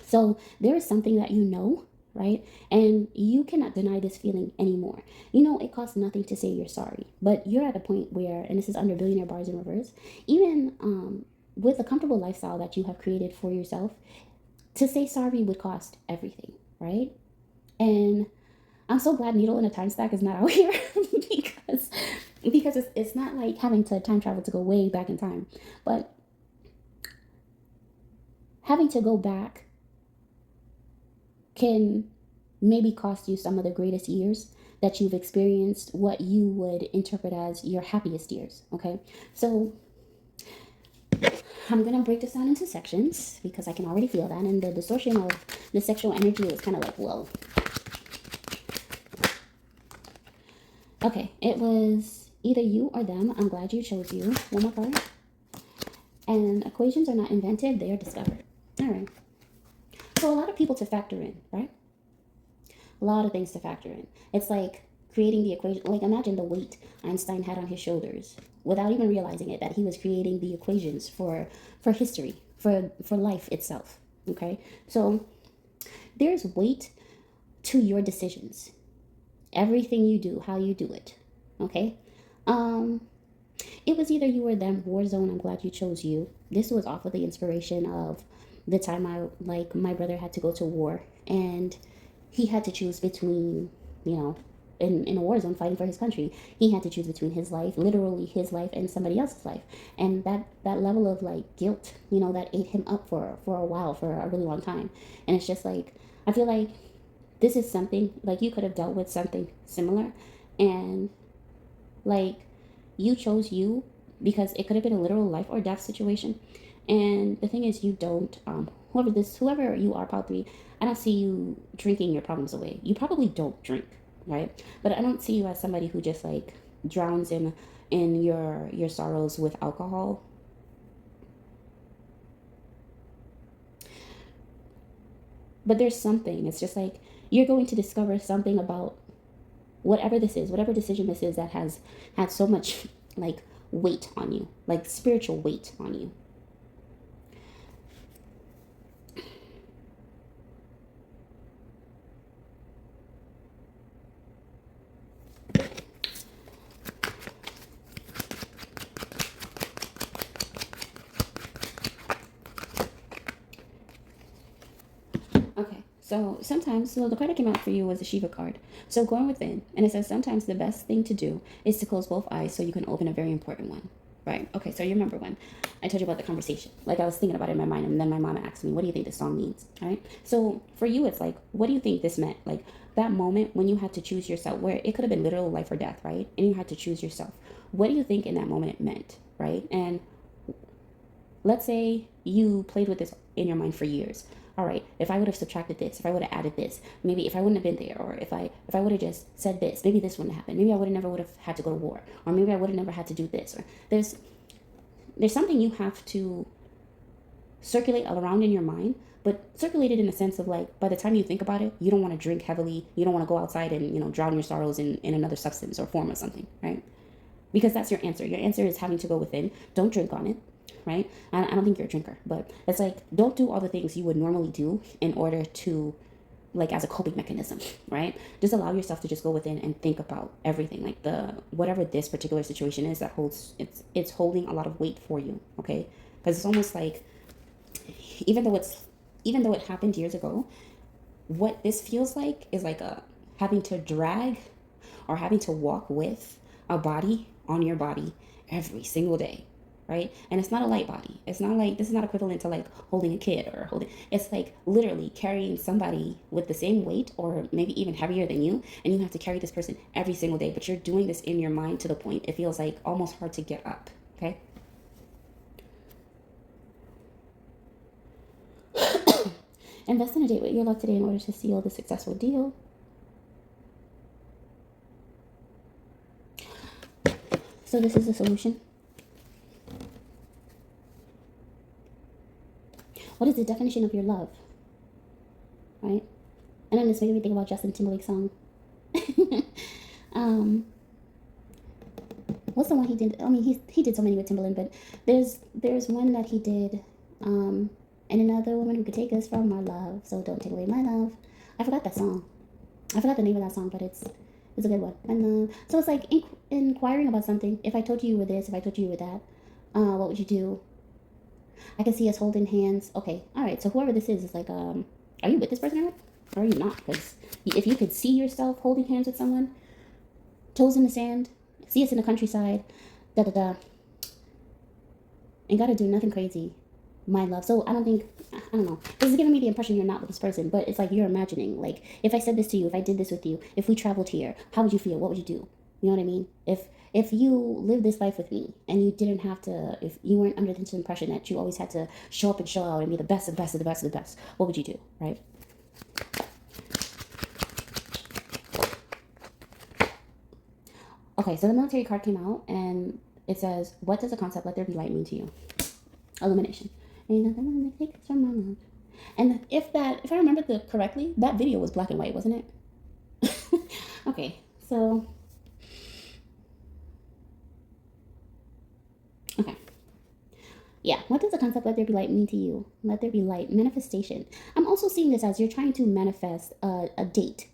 So there is something that you know, right? And you cannot deny this feeling anymore. It costs nothing to say you're sorry, but you're at a point where, and this is under Billionaire Bars in Reverse, even with a comfortable lifestyle that you have created for yourself, to say sorry would cost everything, right? And I'm so glad Needle in a Time Stack is not out here because it's not like having to time travel to go way back in time, but having to go back can maybe cost you some of the greatest years that you've experienced, what you would interpret as your happiest years, okay? So I'm going to break this down into sections because I can already feel that, and the distortion of the sexual energy is kind of like, whoa. Okay, it was either you or them. I'm glad you chose you. One more card. And equations are not invented, they are discovered. All right. So a lot of people to factor in, right? A lot of things to factor in. It's like creating the equation. Like imagine the weight Einstein had on his shoulders without even realizing it, that he was creating the equations for history, for life itself. Okay? So there's weight to your decisions. Everything you do, how you do it. Okay? It was either you or them. Warzone, I'm glad you chose you. This was off of the inspiration of the time my brother had to go to war, and he had to choose between, in a war zone fighting for his country, he had to choose between his life, literally his life, and somebody else's life. And that level of like guilt, that ate him up for a while, for a really long time. And it's just like, I feel like this is something, like you could have dealt with something similar, and like you chose you because it could have been a literal life or death situation. And the thing is, you don't, whoever you are, Pile 3, I don't see you drinking your problems away. You probably don't drink, right? But I don't see you as somebody who just like drowns in your sorrows with alcohol. But there's something, it's just like you're going to discover something about whatever this is, whatever decision this is that has had so much like weight on you, like spiritual weight on you. So sometimes, so the card that came out for you was a Shiva card. So going within, and it says sometimes the best thing to do is to close both eyes so you can open a very important one. Right? Okay, so you remember when I told you about the conversation. Like I was thinking about it in my mind, and then my mom asked me, what do you think this song means? Right? So for you, it's like, what do you think this meant? Like that moment when you had to choose yourself, where it could have been literal life or death, right? And you had to choose yourself. What do you think in that moment it meant? Right? And let's say you played with this in your mind for years. All right, if I would have subtracted this, if I would have added this, maybe if I wouldn't have been there, or if I would have just said this, maybe this wouldn't happen. Maybe I would have had to go to war, or maybe I would have never had to do this. Or there's something you have to circulate around in your mind, but circulate it in the sense of like, by the time you think about it, you don't want to drink heavily, you don't want to go outside and, you know, drown your sorrows in another substance or form of something, right? Because that's your answer. Your answer is having to go within. Don't drink on it, right? I don't think you're a drinker, but it's like, don't do all the things you would normally do in order to, like, as a coping mechanism, right? Just allow yourself to just go within and think about everything, like whatever this particular situation is that holds, it's holding a lot of weight for you, okay? Because it's almost like, even though it happened years ago, what this feels like is like having to drag or having to walk with a body on your body every single day, right? And it's not a light body. It's not like, this is not equivalent to like holding a kid or it's like literally carrying somebody with the same weight or maybe even heavier than you, and you have to carry this person every single day, but you're doing this in your mind to the point it feels like almost hard to get up, okay? Invest in a date with your love today in order to seal the successful deal. So this is the solution. What is the definition of your love? Right? And then this made me think about Justin Timberlake's song. What's the one he did? I mean, he did so many with Timberland, but there's one that he did, and another woman who could take us from our love, so don't take away my love. I forgot that song. I forgot the name of that song, but it's a good one. And so it's like inquiring about something. If I told you you were this, if I told you you were that, what would you do? I can see us holding hands. Okay, all right. So whoever this is like, are you with this person or not? Or are you not? Because if you could see yourself holding hands with someone, toes in the sand, see us in the countryside, da da da, and gotta do nothing crazy, my love. So I don't know. This is giving me the impression you're not with this person, but it's like you're imagining. Like, if I said this to you, if I did this with you, if we traveled here, how would you feel? What would you do? You know what I mean? If you lived this life with me and you didn't have to, if you weren't under this impression that you always had to show up and show out and be the best of the best of the best of the best, what would you do, right? Okay, so the military card came out and it says, what does the concept "let there be light" mean to you? Illumination. Ain't nothing gonna take us from my love. And if I remember correctly, that video was black and white, wasn't it? Okay, so okay. Yeah, what does the concept "let there be light" mean to you? Let there be light. Manifestation. I'm also seeing this as you're trying to manifest a date,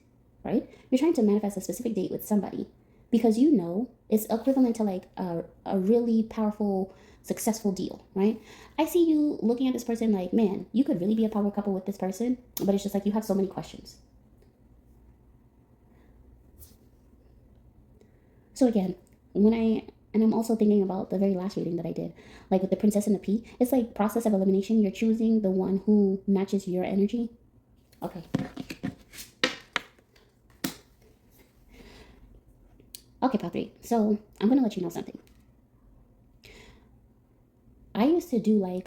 right? You're trying to manifest a specific date with somebody because you know it's equivalent to like a really powerful, successful deal, right? I see you looking at this person like, man, you could really be a power couple with this person, but it's just like you have so many questions. So again, and I'm also thinking about the very last reading that I did, like with the Princess and the Pea. It's like process of elimination. You're choosing the one who matches your energy. Okay. Okay, Pal 3. So I'm gonna let you know something. I used to do like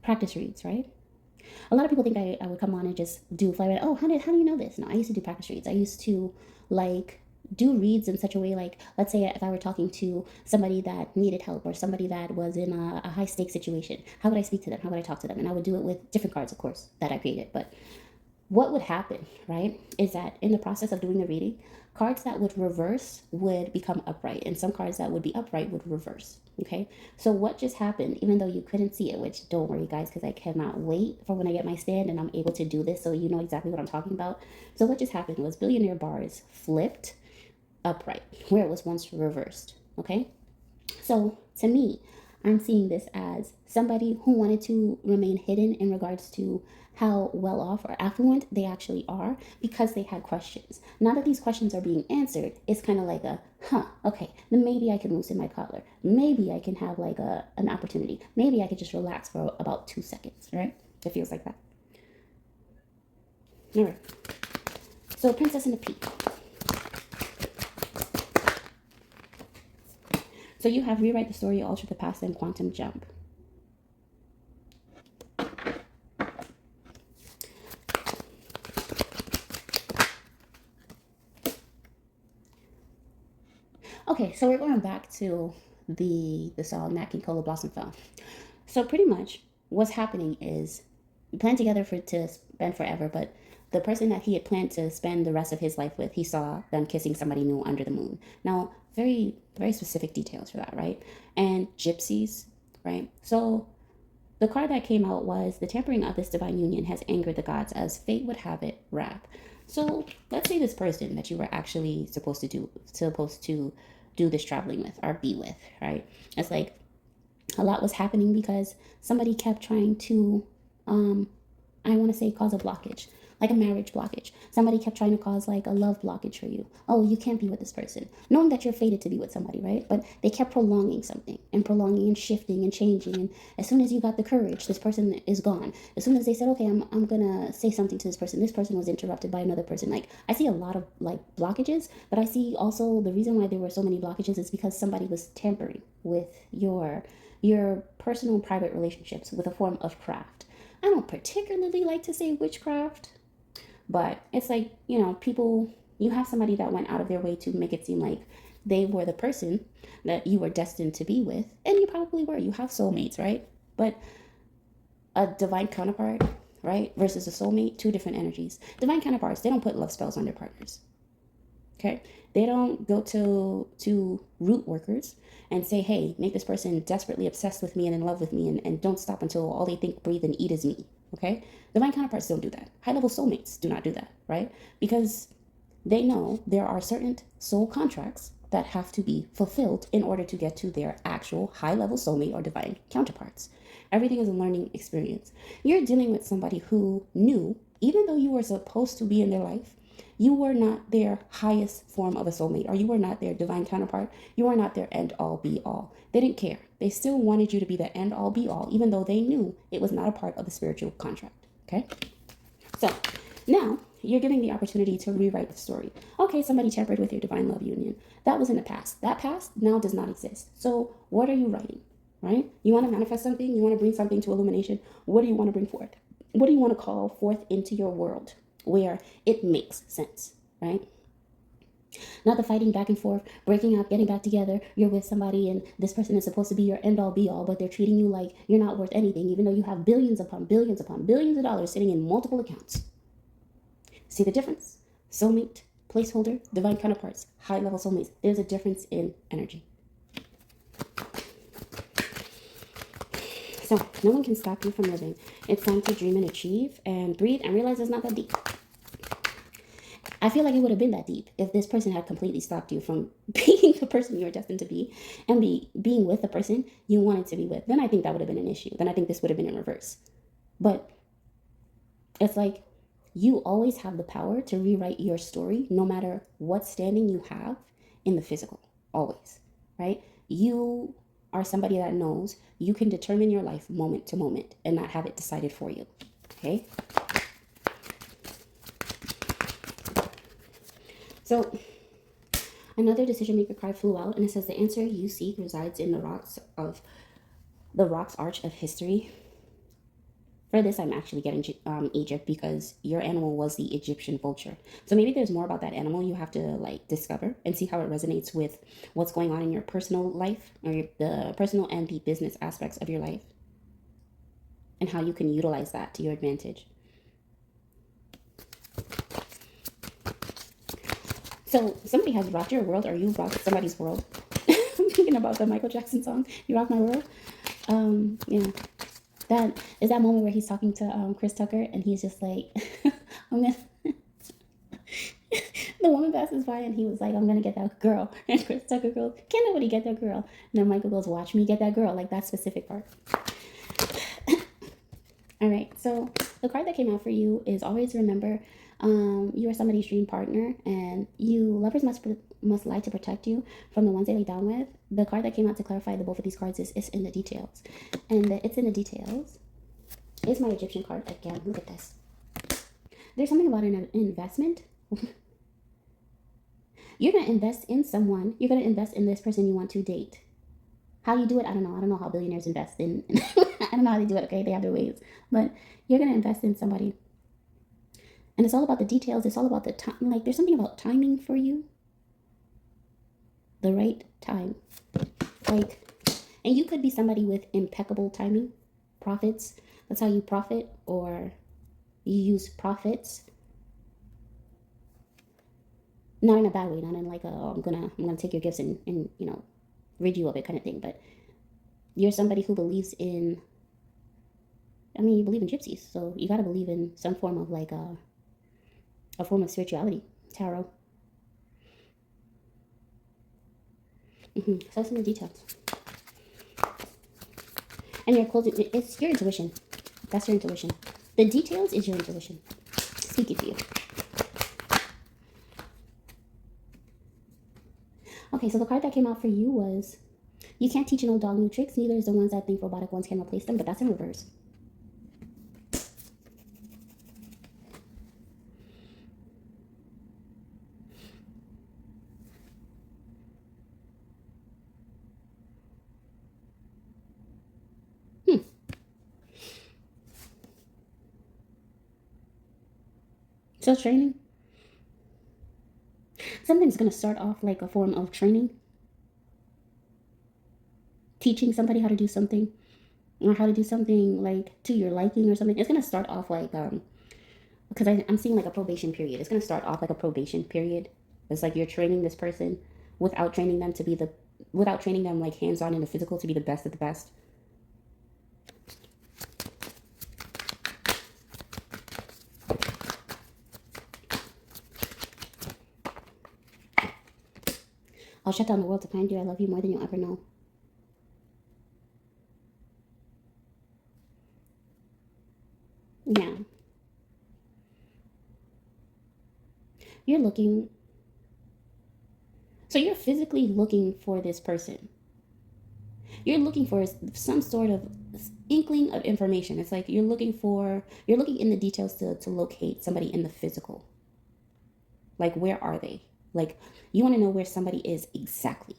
practice reads, right? A lot of people think I would come on and just do fly by. Oh, how do you know this? No, I used to do practice reads. I used to like do reads in such a way, like, let's say if I were talking to somebody that needed help or somebody that was in a high stakes situation, how would I speak to them? How would I talk to them? And I would do it with different cards, of course, that I created. But what would happen, right, is that in the process of doing the reading, cards that would reverse would become upright, and some cards that would be upright would reverse. Okay, so what just happened, even though you couldn't see it, which don't worry guys, because I cannot wait for when I get my stand and I'm able to do this so you know exactly what I'm talking about. So what just happened was billionaire bars flipped upright where it was once reversed. Okay, so to me, I'm seeing this as somebody who wanted to remain hidden in regards to how well off or affluent they actually are because they had questions. Now that these questions are being answered, it's kind of like a, okay, then maybe I can loosen my collar. Maybe I can have like an opportunity. Maybe I could just relax for about 2 seconds, right? It feels like that. All right. So Princess and the Pea. So you have rewrite the story, alter the past, and quantum jump. Okay, so we're going back to the song Nat King Cole Blossom Fell. So pretty much what's happening is we planned together to spend forever, but the person that he had planned to spend the rest of his life with, he saw them kissing somebody new under the moon. Now, very, very specific details for that, right? And gypsies, right? So the card that came out was the tampering of this divine union has angered the gods as fate would have it wrap. So let's say this person that you were actually supposed to do this traveling with or be with, right? It's like a lot was happening because somebody kept trying to I want to say cause a blockage, like a marriage blockage. Somebody kept trying to cause like a love blockage for you. Oh, you can't be with this person, knowing that you're fated to be with somebody, right? But they kept prolonging something and shifting and changing. And as soon as you got the courage, this person is gone. As soon as they said, okay, I'm gonna say something to this person was interrupted by another person. Like I see a lot of like blockages, but I see also the reason why there were so many blockages is because somebody was tampering with your personal private relationships with a form of craft. I don't particularly like to say witchcraft, but it's like, people, you have somebody that went out of their way to make it seem like they were the person that you were destined to be with. And you probably were. You have soulmates, right? But a divine counterpart, right, versus a soulmate, two different energies. Divine counterparts, they don't put love spells on their partners. Okay? They don't go to root workers and say, hey, make this person desperately obsessed with me and in love with me and don't stop until all they think, breathe, and eat is me. Okay? Divine counterparts don't do that. High-level soulmates do not do that, right? Because they know there are certain soul contracts that have to be fulfilled in order to get to their actual high-level soulmate or divine counterparts. Everything is a learning experience. You're dealing with somebody who knew, even though you were supposed to be in their life, you were not their highest form of a soulmate, or you were not their divine counterpart. You were not their end-all, be-all. They didn't care. They still wanted you to be the end-all, be-all, even though they knew it was not a part of the spiritual contract, okay? So now you're giving the opportunity to rewrite the story. Okay, somebody tampered with your divine love union. That was in the past. That past now does not exist. So what are you writing, right? You want to manifest something? You want to bring something to illumination? What do you want to bring forth? What do you want to call forth into your world where it makes sense, right? Not the fighting back and forth, breaking up, getting back together. You're with somebody and this person is supposed to be your end all be all, but they're treating you like you're not worth anything, even though you have billions upon billions upon billions of dollars sitting in multiple accounts. See the difference? Soulmate, placeholder, divine counterparts, high level soulmates. There's a difference in energy. So no one can stop you from living. It's time to dream and achieve and breathe and realize it's not that deep. I feel like it would have been that deep if this person had completely stopped you from being the person you're destined to be and being with the person you wanted to be with. Then I think that would have been an issue. Then I think this would have been in reverse. But it's like you always have the power to rewrite your story no matter what standing you have in the physical. Always, right? You are somebody that knows you can determine your life moment to moment and not have it decided for you, okay? So another decision maker card flew out and it says the answer you seek resides in the rocks arch of history. For this, I'm actually getting Egypt because your animal was the Egyptian vulture. So maybe there's more about that animal you have to like discover and see how it resonates with what's going on in your personal life or the personal and the business aspects of your life and how you can utilize that to your advantage. So somebody has rocked your world or you rocked somebody's world. I'm thinking about the Michael Jackson song, You Rock My World. Yeah. That is that moment where he's talking to Chris Tucker and he's just like, I'm gonna the The woman passes by and he was like, I'm gonna get that girl. And Chris Tucker goes, can't nobody get that girl. And then Michael goes, watch me get that girl. Like that specific part. All right, so the card that came out for you is always remember, you are somebody's dream partner, and lovers must lie to protect you from the ones they lay down with. The card that came out to clarify the both of these cards is it's in the details, and the it's in the details is my Egyptian card again. Look at this. There's something about an investment. You're gonna invest in someone. You're gonna invest in this person you want to date. How you do it, I don't know. I don't know how billionaires invest in. I don't know how they do it. Okay, they have their ways, but you're gonna invest in somebody, and it's all about the details. It's all about the time. Like there's something about timing for you. The right time, like, and you could be somebody with impeccable timing, profits. That's how you profit, or you use profits. Not in a bad way. Not in like a I'm gonna take your gifts and you know rid you of it kind of thing, but you're somebody who believes in, I mean, you believe in gypsies, so you got to believe in some form of like a form of spirituality, tarot. So it's in the details. And your closing, it's your intuition. That's your intuition. The details is your intuition speaking to you. Okay, so the card that came out for you was, you can't teach an old dog new tricks, neither is the ones that think robotic ones can replace them, but that's in reverse. So training. Something's going to start off like a form of training. Teaching somebody how to do something, or how to do something like to your liking or something. It's going to start off like, because I'm seeing like a probation period. It's going to start off like a probation period. It's like you're training this person without training them to be without training them like hands-on in the physical to be the best of the best. I'll shut down the world to find you. I love you more than you'll ever know. Yeah. You're looking. So you're physically looking for this person. You're looking for some sort of inkling of information. It's like you're looking in the details to locate somebody in the physical. Like, where are they? Like, you want to know where somebody is exactly.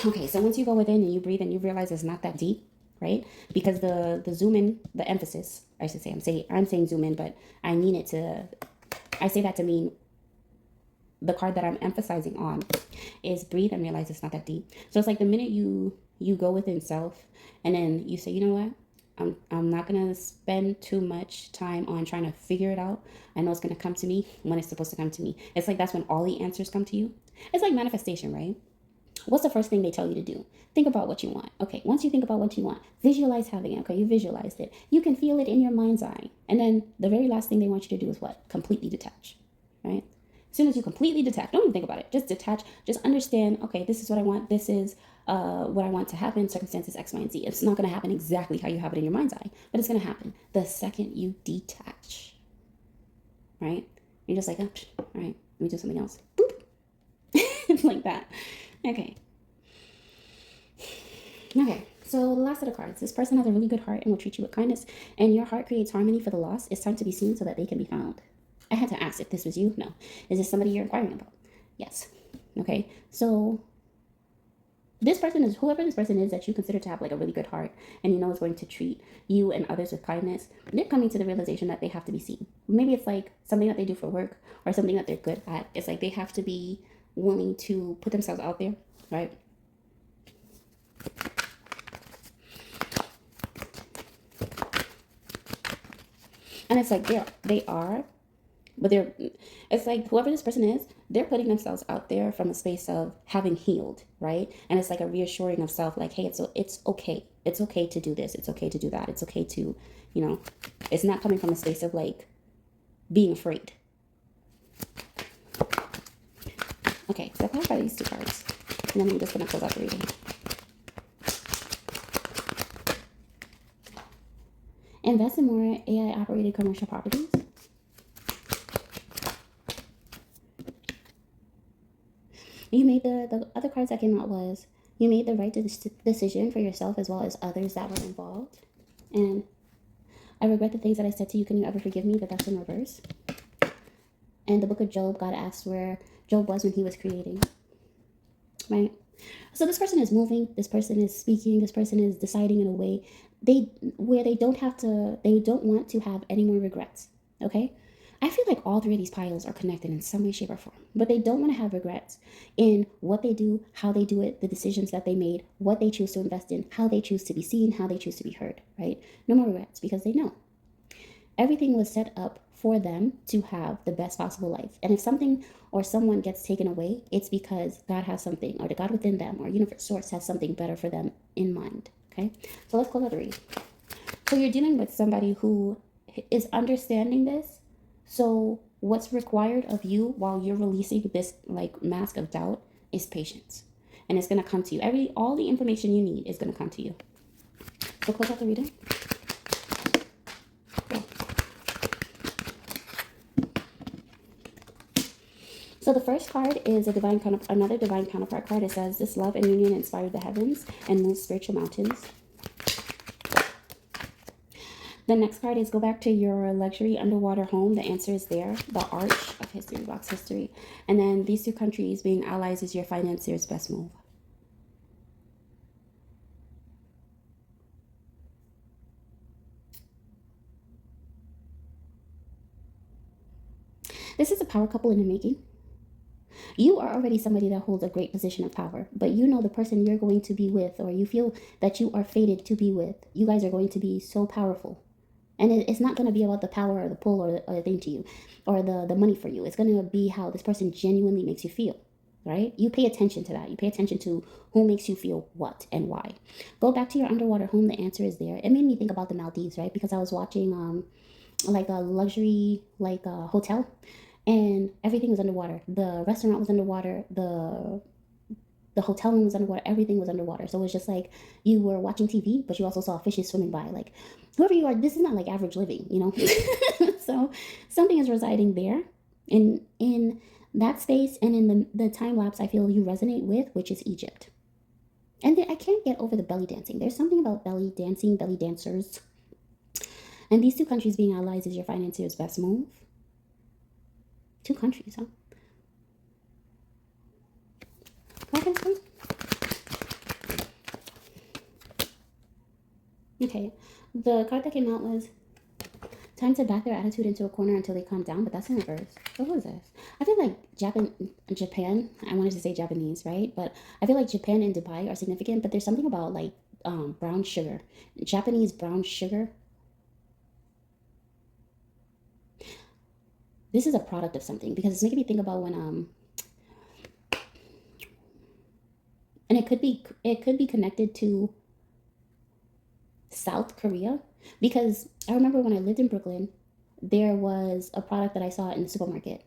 Okay, so once you go within and you breathe and you realize it's not that deep, right? Because the zoom in, the emphasis, I should say, I'm saying zoom in, but I mean it to, I say that to mean the card that I'm emphasizing on is breathe and realize it's not that deep. So it's like the minute you go within self and then you say, you know what? I'm not going to spend too much time on trying to figure it out. I know it's going to come to me when it's supposed to come to me. It's like that's when all the answers come to you. It's like manifestation, right? What's the first thing they tell you to do? Think about what you want. Okay, once you think about what you want, visualize having it. Okay, you visualized it. You can feel it in your mind's eye. And then the very last thing they want you to do is what? Completely detach, right? As soon as you completely detach, don't even think about it. Just detach. Just understand, okay, this is what I want. This is what I want to happen. Circumstances X, Y, and Z. It's not going to happen exactly how you have it in your mind's eye, but it's going to happen the second you detach, right? You're just like, oh, all right, let me do something else. Boop. It's like that. Okay. Okay. So the last of the cards. This person has a really good heart and will treat you with kindness, and your heart creates harmony for the lost. It's time to be seen so that they can be found. I had to ask if this was you. No. Is this somebody you're inquiring about? Yes. Okay. So this person is, whoever this person is that you consider to have like a really good heart and you know is going to treat you and others with kindness, they're coming to the realization that they have to be seen. Maybe it's like something that they do for work or something that they're good at. It's like they have to be willing to put themselves out there, right? And it's like they are But they're, it's like whoever this person is, they're putting themselves out there from a space of having healed, right? And it's like a reassuring of self, like, hey, it's okay. It's okay to do this. It's okay to do that. It's okay to, you know, it's not coming from a space of like being afraid. Okay, so I clarified these two cards. And then I'm just going to close out the reading. Invest in more AI-operated commercial properties. You made the other cards that came out was you made the right decision for yourself as well as others that were involved. And I regret the things that I said to you. Can you ever forgive me? But that's in reverse. And the book of Job, God asked where Job was when he was creating. Right? So this person is moving. This person is speaking. This person is deciding in a way where they don't want to have any more regrets. Okay? I feel like all three of these piles are connected in some way, shape, or form. But they don't want to have regrets in what they do, how they do it, the decisions that they made, what they choose to invest in, how they choose to be seen, how they choose to be heard, right? No more regrets because they know. Everything was set up for them to have the best possible life. And if something or someone gets taken away, it's because God has something, or the God within them, or universe source has something better for them in mind, okay? So let's close out the read. So you're dealing with somebody who is understanding this. So what's required of you while you're releasing this like mask of doubt is patience. And it's going to come to you. All the information you need is going to come to you. So close out the reading. Yeah. So the first card is another divine counterpart card. It says, this love and union inspired the heavens and moved spiritual mountains. The next card is go back to your luxury underwater home. The answer is there. The Arch of History, box history. And then these two countries being allies is your financier's best move. This is a power couple in the making. You are already somebody that holds a great position of power, but you know the person you're going to be with, or you feel that you are fated to be with, you guys are going to be so powerful. And it's not going to be about the power or the pull or the thing to you or the money for you. It's going to be how this person genuinely makes you feel, right? You pay attention to that. You pay attention to who makes you feel what and why. Go back to your underwater home. The answer is there. It made me think about the Maldives, right? Because I was watching like a luxury hotel, and everything was underwater. The restaurant was underwater. The hotel room was underwater. Everything was underwater. So it was just like you were watching TV, but you also saw fishes swimming by. Like, whoever you are, this is not like average living, you know? So something is residing there in that space, and in the time lapse I feel you resonate with, which is Egypt. And then I can't get over the belly dancing. There's something about belly dancing, belly dancers. And these two countries being allies is your financier's best move. Two countries, huh? Okay, the card that came out was time to back their attitude into a corner until they calm down, but that's in reverse. So what is this? I feel like Japan, I wanted to say Japanese, right? But I feel like Japan and Dubai are significant, but there's something about like brown sugar. Japanese brown sugar. This is a product of something, because it's making me think about when and it could be connected to South Korea, because I remember when I lived in Brooklyn, there was a product that I saw in the supermarket,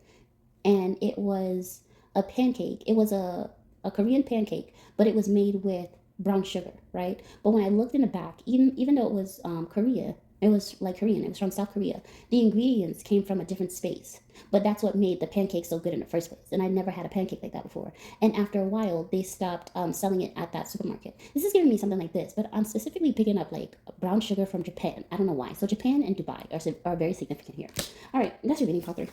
and it was a pancake. It was a Korean pancake, but it was made with brown sugar, right? But when I looked in the back, even though it was Korea, it was like Korean, it was from South Korea, the ingredients came from a different space. But that's what made the pancake so good in the first place. And I'd never had a pancake like that before. And after a while, they stopped selling it at that supermarket. This is giving me something like this, but I'm specifically picking up like brown sugar from Japan. I don't know why. So Japan and Dubai are very significant here. All right, that's your reading, part 3.